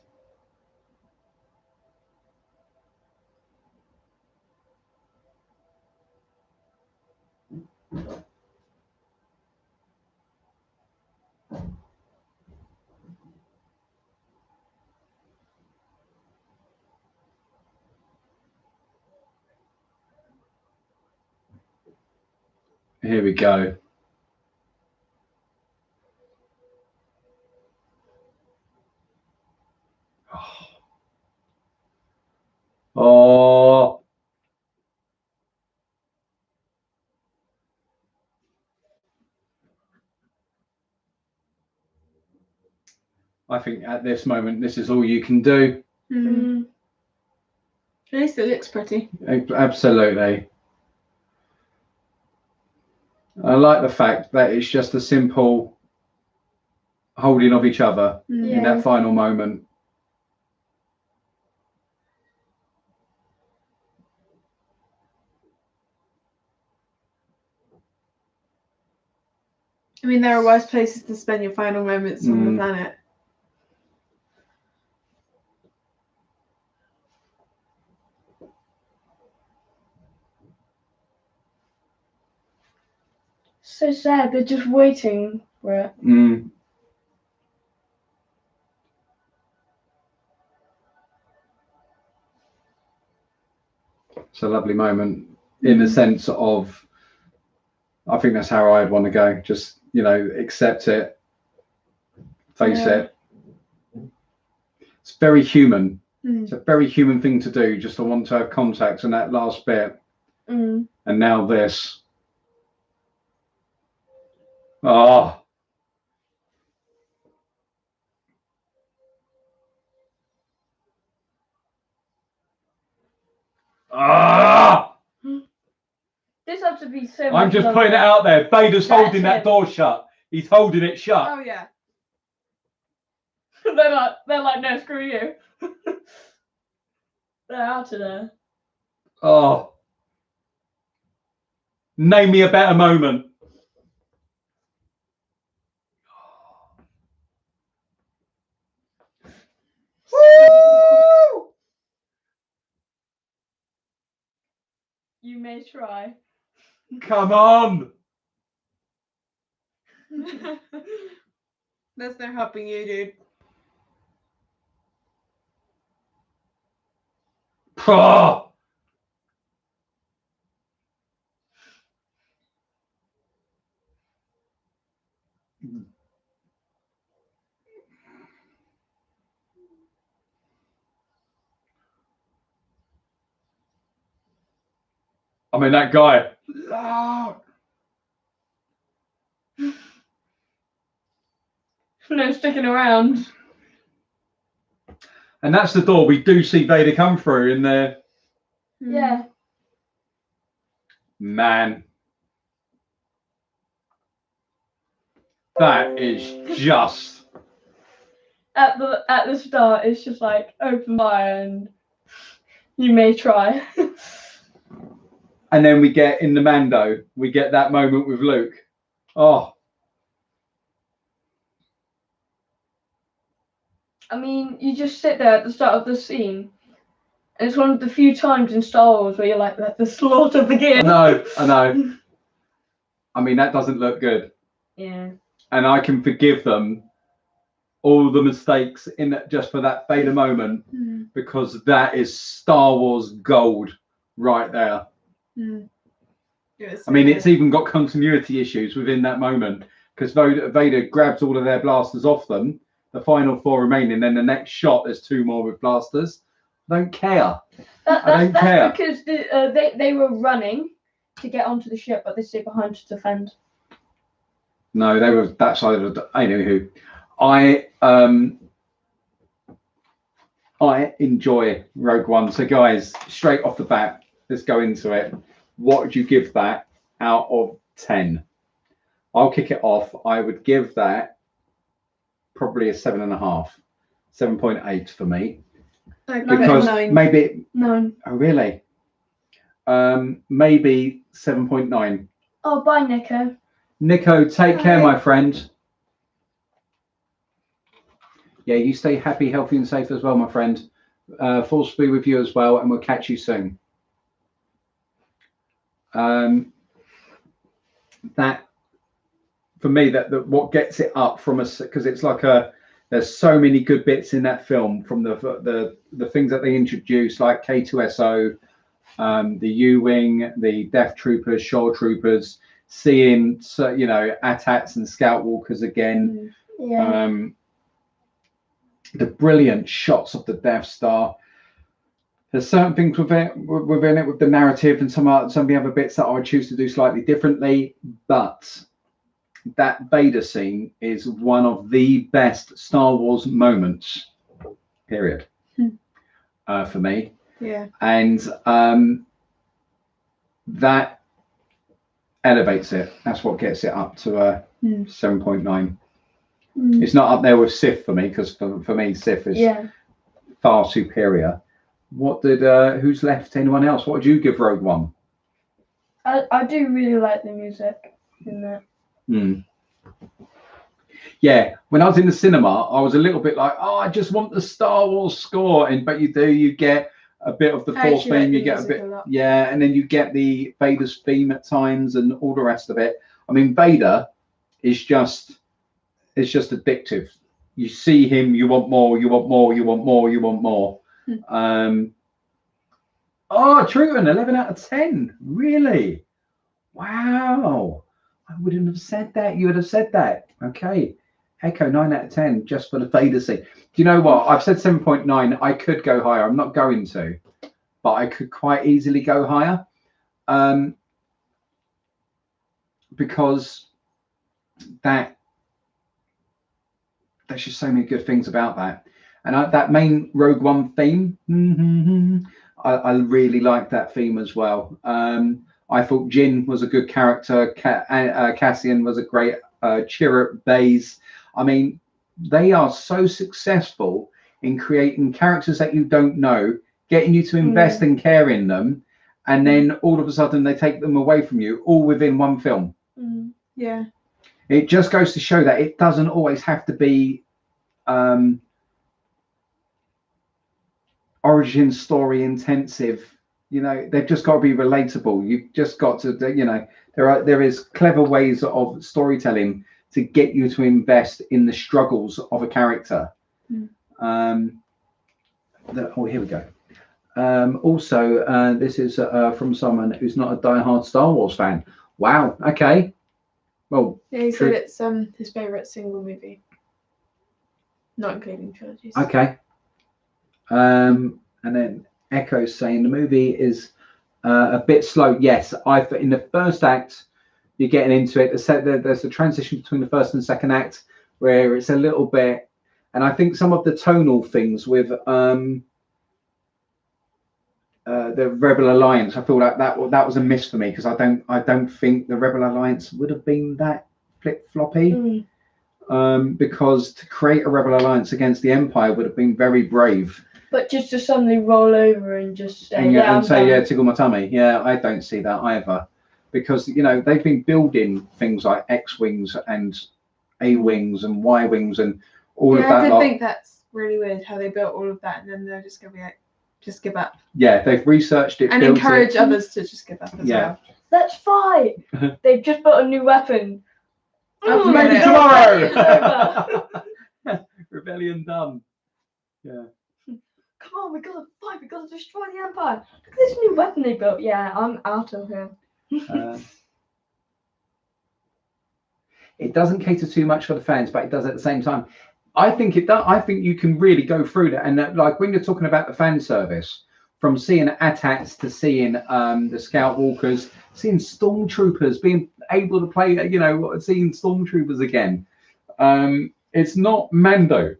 Here we go. Oh. I think at this moment, this is all you can do. At least it looks pretty. Absolutely. I like the fact that it's just a simple holding of each other in that final moment. I mean, there are worse places to spend your final moments on the planet. So sad. They're just waiting for it. It's a lovely moment in the sense of, I think that's how I'd want to go. Just, you know, accept it, face it. It's very human. It's a very human thing to do, just to want to have contact in that last bit. And now this. Oh. Ah! This has to be so much I'm just longer. putting it out there. Vader's That's holding that it. door shut. He's holding it shut. Oh yeah. they're like, no, screw you. They're out of there. Oh. Name me a better moment. Woo! You may try. Come on. There's no helping you, dude. Oh. I mean, that guy. No sticking around. And that's the door we do see Vader come through in there. Yeah. Man. That is just. At the start, it's just like open fire and you may try. And then we get in the Mando, we get that moment with Luke. Oh. I mean, you just sit there at the start of the scene, and it's one of the few times in Star Wars where you're like, let the slaughter begin. I know. I mean, that doesn't look good. Yeah. And I can forgive them all the mistakes in that just for that Vader moment, because that is Star Wars gold right there. It I mean, it's even got continuity issues within that moment because Vader grabs all of their blasters off them, the final 4 remaining, then the next shot there's 2 more with blasters. I don't care. I don't care. Because they were running to get onto the ship, but they stayed behind to defend. No, they were that side of the. I know who. I enjoy Rogue One. So, guys, straight off the bat, let's go into it. What would you give that out of 10? I'll kick it off. I would give that probably a 7.5, 7.8 for me. Because maybe 9. Oh, really? Maybe 7.9. Oh, bye, Nico. Nico, take care, my friend. Yeah, you stay happy, healthy, and safe as well, my friend. Force be with you as well, and we'll catch you soon. That for me, that what gets it up from us, because it's like there's so many good bits in that film, from the things that they introduce, like K2SO, the U-wing, the Death Troopers, Shore Troopers, seeing AT-ATs and Scout Walkers again. The brilliant shots of the Death Star. There's certain things within it with the narrative and some of the other bits that I would choose to do slightly differently, but that Vader scene is one of the best Star Wars moments, period, for me. Yeah. And that elevates it. That's what gets it up to a 7.9. It's not up there with Sith for me, because for me Sith is far superior. What did who's left? Anyone else? What would you give Rogue One? I do really like the music in that. Yeah, when I was in the cinema, I was a little bit like, oh, I just want the Star Wars score, but you get a bit of the Force theme, you get a bit, and then you get the Vader's theme at times and all the rest of it. I mean, Vader is just addictive. You see him, you want more, you want more, you want more, you want more. Truman, 11 out of 10. Really? Wow. I wouldn't have said that. You would have said that. Okay. Echo, 9 out of 10 just for the Vader scene. Do you know what? I've said 7.9. I could go higher. I'm not going to, but I could quite easily go higher. Because there's just so many good things about that. And that main Rogue One theme, I really liked that theme as well. I thought Jin was a good character. Cassian was a great Chirrut, Baze. I mean, they are so successful in creating characters that you don't know, getting you to invest and care in them, and then all of a sudden they take them away from you, all within one film. Yeah. It just goes to show that it doesn't always have to be origin story intensive. They've just got to be relatable. You've just got to, there is clever ways of storytelling to get you to invest in the struggles of a character. Here we go. Also, this is from someone who's not a diehard Star Wars fan. Wow. Okay. Well, yeah, he said it's his favorite single movie, not including trilogies. Okay. And then Echo's saying the movie is a bit slow. Yes, in the first act, you're getting into it. There's a transition between the first and second act where it's a little bit, and I think some of the tonal things with the Rebel Alliance, I feel like that was a miss for me, because I don't think the Rebel Alliance would have been that flip-floppy. Because to create a Rebel Alliance against the Empire would have been very brave. But just to suddenly roll over and just say, tickle my tummy. Yeah, I don't see that either. Because, they've been building things like X-Wings and A-Wings and Y-Wings and all of that. I think that's really weird how they built all of that, and then they're just going to be like, just give up. Yeah, they've researched it. And encourage others to just give up as well. Let's fight! They've just built a new weapon. Maybe tomorrow! Rebellion done. Yeah. Come on, we gotta fight. We gotta destroy the Empire. Look at this new weapon they built. Yeah, I'm out of here. It doesn't cater too much for the fans, but it does at the same time. I think it does. I think you can really go through that, and like when you're talking about the fan service, from seeing AT-ATs to seeing the Scout Walkers, seeing Stormtroopers, being able to play, seeing Stormtroopers again. It's not Mando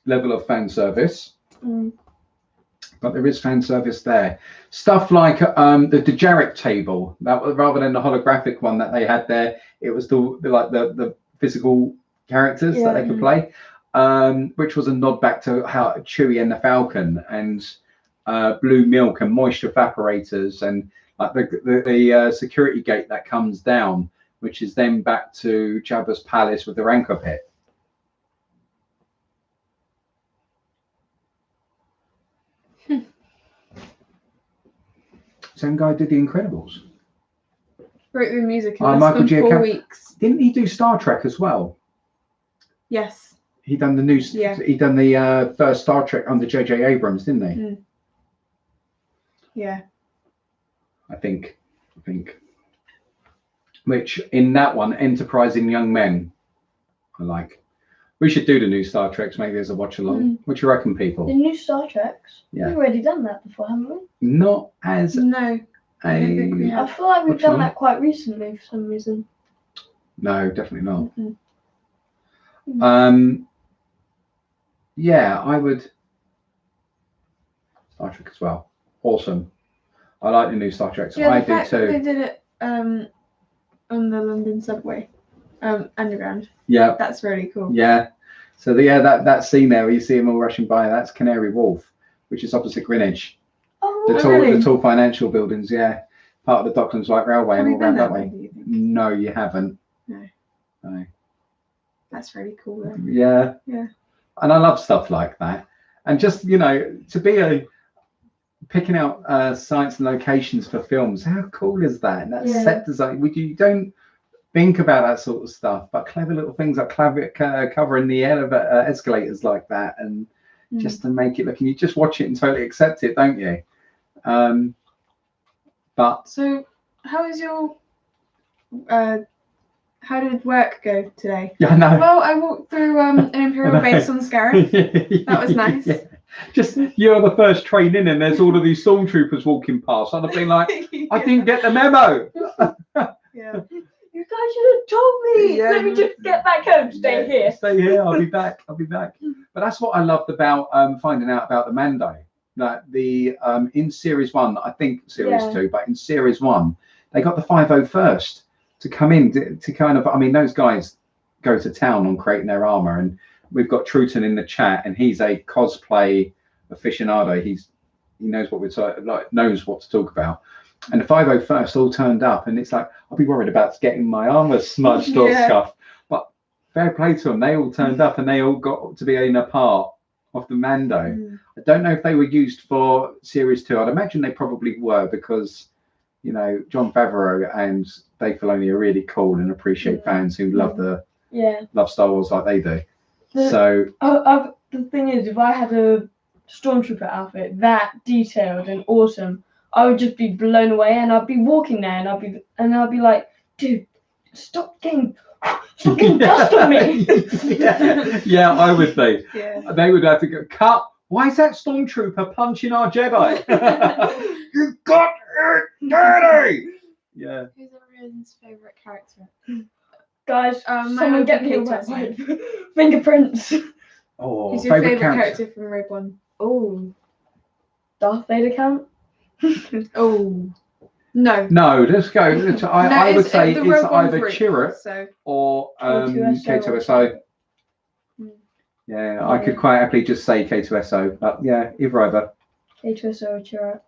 level of fan service, but there is fan service there. Stuff like the Dejarik table, that was, rather than the holographic one that they had there, it was the physical characters that they could play, which was a nod back to how Chewie and the Falcon, and blue milk and moisture evaporators, and like the security gate that comes down, which is then back to Jabba's palace with the Rancor pit. Same guy did The Incredibles. Wrote the music in Michael 4 weeks. Didn't he do Star Trek as well? Yes. He done the new. Yeah. He done the first Star Trek under J.J. Abrams, didn't he? Yeah. I think. Which in that one, Enterprising Young Men, I like. We should do the new Star Treks, maybe as a watch along. What do you reckon, people? The new Star Treks. Yeah. We've already done that before, haven't we? Not as No. I don't think we a. I have. feel like we've Which done one? that quite recently for some reason. No, definitely not. Mm-mm. Yeah, I would. Star Trek as well. Awesome. I like the new Star Trek. Yeah, I the do fact that they too. did it on the London subway, underground. Yeah. That's really cool. Yeah. So that scene there where you see them all rushing by, that's Canary Wharf, which is opposite Greenwich. Oh, The tall financial buildings, yeah. Part of the Docklands Light Railway Have and you all around been that there, way. do you think? No, you haven't. No. That's really cool though. Yeah. Yeah. And I love stuff like that. And just, to be picking out sites and locations for films, how cool is that? And that set design, you don't think about that sort of stuff, but clever little things like covering the escalators like that, and just to make it look, and you just watch it and totally accept it, don't you? But So, how is your how did work go today? yeah, no. Well, I walked through an Imperial base on Scarif. That was nice. Yeah. Just you're the first train in, and there's all of these stormtroopers walking past. I'd have been like, I didn't get the memo. Yeah. You guys should have told me. Yeah. Let me just get back home. Stay here. Stay here. I'll be back. But that's what I loved about finding out about the Mando. That the in series 1, I think series 2, but in series 1, they got the 501st to come in to kind of. I mean, those guys go to town on creating their armor, and we've got Truton in the chat, and he's a cosplay aficionado. He knows what knows what to talk about. And the 501st all turned up, and it's like, I'll be worried about getting my armor smudged or scuffed. But fair play to them, they all turned up, and they all got to be in a part of the Mando. I don't know if they were used for series 2. I'd imagine they probably were, because Jon Favreau and Dave Filoni are really cool and appreciate fans who love Star Wars like they do. The thing is, if I had a stormtrooper outfit that detailed and awesome, I would just be blown away, and I'd be walking there, and I'd be like, dude, stop getting dust on me. Yeah, I would be. Yeah. They would have to go, cut. Why is that stormtrooper punching our Jedi? You got it dirty. Yeah. Who's everyone's favourite character? Guys, Mine someone would get be me a Kate website. Fingerprints. Oh, Who's your favorite favourite character from Rogue One? Oh, Darth Vader count? Oh. No. No, let's go. I would say the it's Rogue One either group, Chirrut so. or K2SO. K2SO. Yeah, I could quite happily just say K2SO, but yeah, either. K2SO or Chirrut.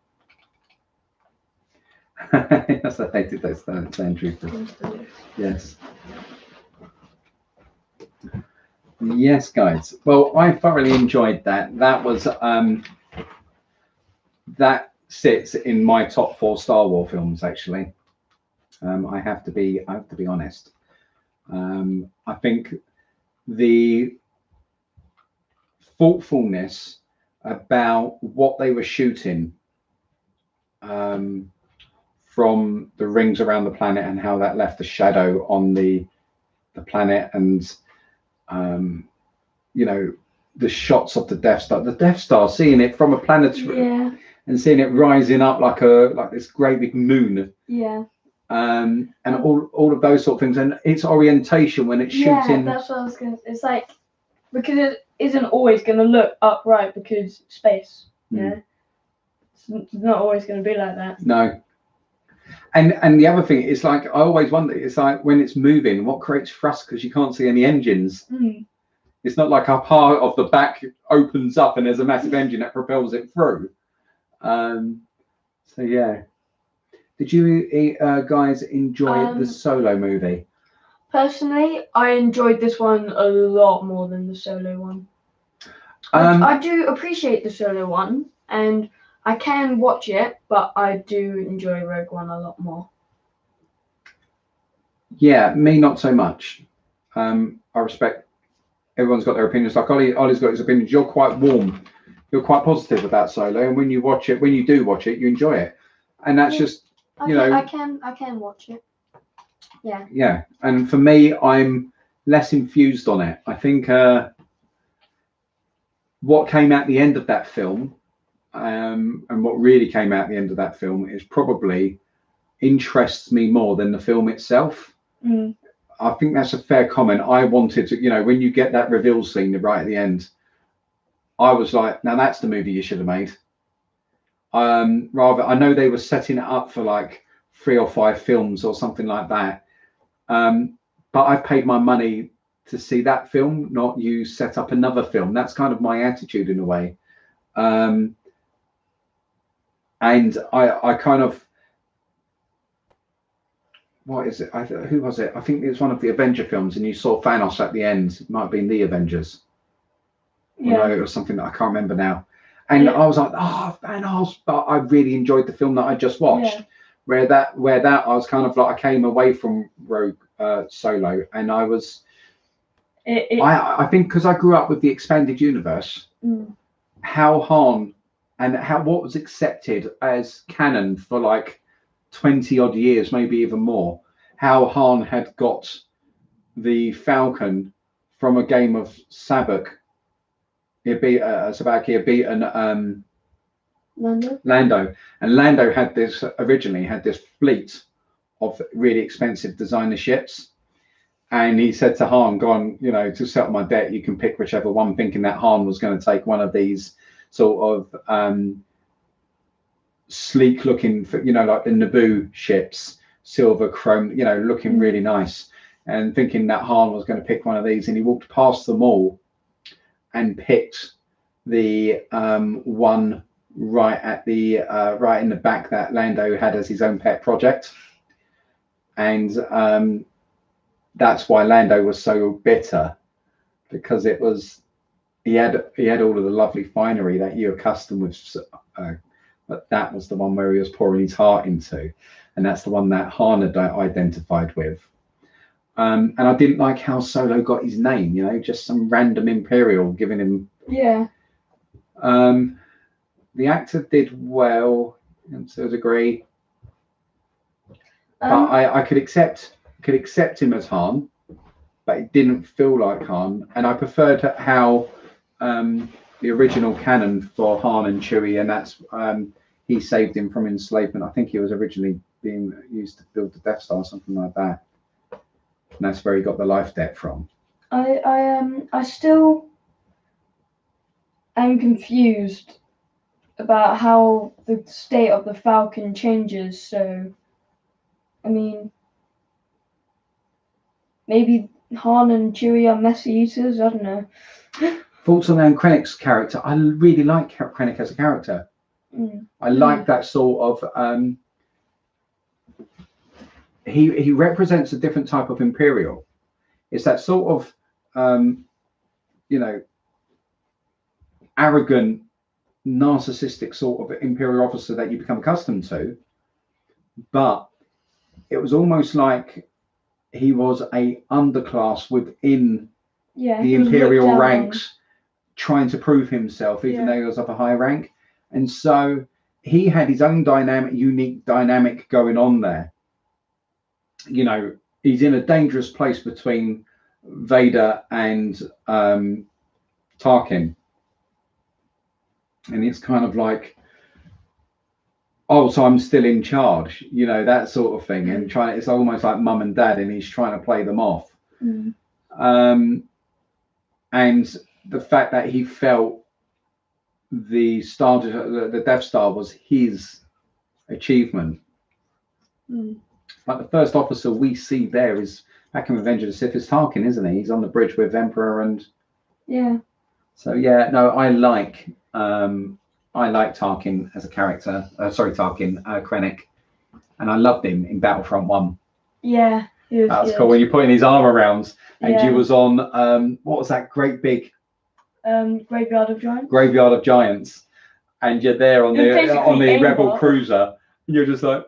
Yes, I hated those stormtroopers. Yes. Yes, guys. Well, I thoroughly enjoyed that. That was that sits in my top 4 Star Wars films, actually. I have to be honest. I think the thoughtfulness about what they were shooting from the rings around the planet and how that left a shadow on the planet, and you know, the shots of the Death Star, seeing it from a planetary Yeah. and seeing it rising up like this great big moon. Yeah. And all of those sort of things, and its orientation when it's shooting. Yeah, that's what I was gonna. It's like, because it isn't always gonna look upright because space. Yeah. It's not always gonna be like that. No. And the other thing is, like, I always wonder, it's like when it's moving, what creates thrust, because you can't see any engines. It's not like a part of the back opens up and there's a massive engine that propels it through. So yeah. Did you guys enjoy the Solo movie? Personally, I enjoyed this one a lot more than the Solo one. I do appreciate the Solo one, and I can watch it, but I do enjoy Rogue One a lot more. Yeah, me not so much. I respect everyone's got their opinions. Like Ollie's got his opinions. You're quite warm. You're quite positive about Solo, and when you do watch it, you enjoy it, and that's just I can watch it. Yeah. Yeah, and for me, I'm less infused on it. I think what came at the end of that film, and what really came out the end of that film, is probably interests me more than the film itself. I think that's a fair comment. I wanted to, when you get that reveal scene right at the end, I was like, now that's the movie you should have made. Rather, I know they were setting it up for like 3 or 5 films or something like that. But I paid my money to see that film, not you set up another film. That's kind of my attitude in a way. And I kind of, what is it? Who was it? I think it was one of the Avenger films, and you saw Thanos at the end. It might have been the Avengers. Yeah. No, it was something that I can't remember now. And I was like, Thanos, but I really enjoyed the film that I just watched. Yeah. Where that I was kind of like, I came away from Rogue Solo, and I was, I think because I grew up with the expanded universe, how Han and what was accepted as canon for like 20 odd years, maybe even more, how Han had got the from a game of Sabak. He'd be Sabak. He had beaten Lando, and Lando had originally had this fleet of really expensive designer ships, and he said to Han, "Go on, to settle my debt, you can pick whichever one," thinking that Han was going to take one of these sort of sleek looking, like the Naboo ships, silver chrome, looking really nice, and thinking that Han was going to pick one of these, and he walked past them all and picked the one right at the right in the back that Lando had as his own pet project, and that's why Lando was so bitter, because it was he had all of the lovely finery that you're accustomed with, but that was the one where he was pouring his heart into, and that's the one that Han had identified with. And I didn't like how Solo got his name, just some random Imperial giving him. Yeah. The actor did well to a degree, but I could accept him as Han, but it didn't feel like Han, and I preferred how the original canon for Han and Chewie, and that's he saved him from enslavement. I think he was originally being used to build the Death Star, something like that, and that's where he got the life debt from. I still am confused about how the state of the Falcon changes. So, I mean, maybe Han and Chewie are messy eaters. I don't know. Thoughts on Krennic's character? I really like Krennic as a character. I like that sort of. He represents a different type of Imperial. It's that sort of, arrogant, narcissistic sort of Imperial officer that you become accustomed to. But it was almost like he was a underclass within the Imperial ranks, trying to prove himself, even Yeah. though he was of a high rank. And so he had his own unique dynamic going on there. You know, he's in a dangerous place between Vader and Tarkin. And it's kind of like, oh, so I'm still in charge, you know, that sort of thing. And it's almost like mum and dad, and he's trying to play them off. Mm. And the fact that he felt the Death Star was his achievement. Like the first officer we see there is back in Revenge of the Sith is Tarkin, isn't he? He's on the bridge with Emperor and Yeah. so yeah, no, I like Tarkin as a character. Tarkin Krennic, and I loved him in Battlefront 1. Yeah. He was That was good. cool when you're putting his armor rounds, and Yeah. you was on what was that great big Graveyard of Giants. Graveyard of Giants, and you're there on It was the basically Rebel aimbot. cruiser, and you're just like,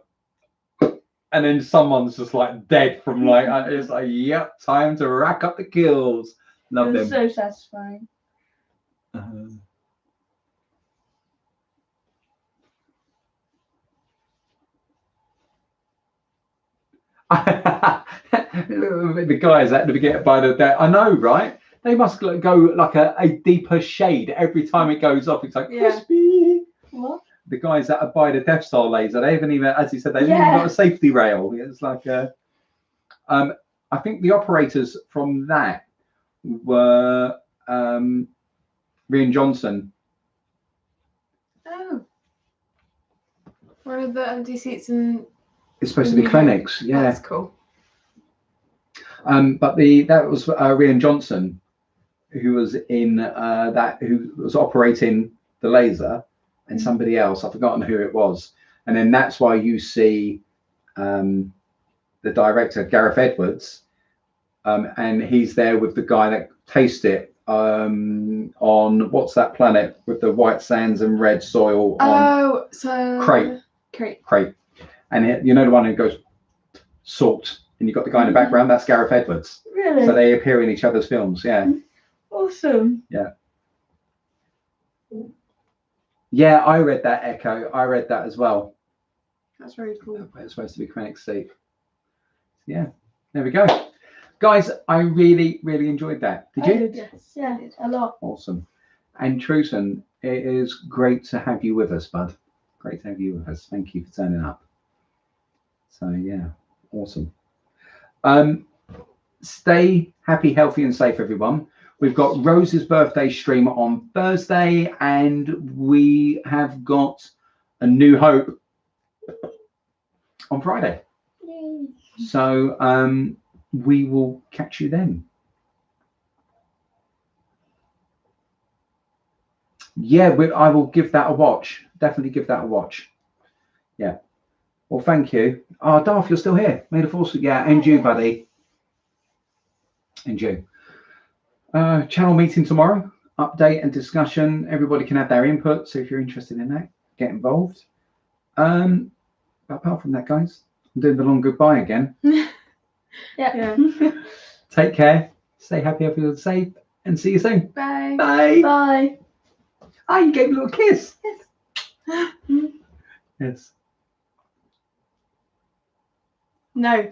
and then someone's just like dead from like it's like, yep, time to rack up the kills. Love It was them. so satisfying. The guys at the beginning by the I know, right? They must go like a deeper shade every time it goes off. It's like Yeah. crispy. What? The guys that are by the Death Star laser, they haven't even, as you said, they haven't even Yeah. got a safety rail. It's like I think the operators from that were Rian Johnson. Oh. Where are the empty seats and It's supposed to be clinics, yeah. that's cool. But that was Rian Johnson, who was in who was operating the laser, and somebody else. I've forgotten who it was. And then that's why you see the director Gareth Edwards, and he's there with the guy that tastes it on what's that planet with the white sands and red soil on Oh, so Crate. And you know the one who goes salt, and you've got the guy in the background. That's Gareth Edwards. Really? So they appear in each other's films. Yeah. Awesome. Yeah, I read that, Echo. I read that as well. That's very cool. It's supposed to be Krennic Seat. Yeah, there we go. Guys, I really, really enjoyed that. Did you? Yes. Yeah, a lot. Awesome. And Truson, it is great to have you with us, bud. Great to have you with us. Thank you for turning up. So, yeah, awesome. Stay happy, healthy, and safe, everyone. We've got Rose's birthday stream on Thursday, and we have got A New Hope on Friday. Yay. So we will catch you then. Yeah, I will give that a watch. Definitely give that a watch. Yeah. Well, thank you. Oh, Darth, you're still here. May the force. Yeah, and you, buddy. And you. Channel meeting tomorrow. Update and discussion. Everybody can have their input. So if you're interested in that, get involved. But apart from that, guys, I'm doing the long goodbye again. Yeah. Take care. Stay happy, healthy, and safe. And see you soon. Bye. Bye. Bye. Ah, you gave me a little kiss. Yes. Yes. No.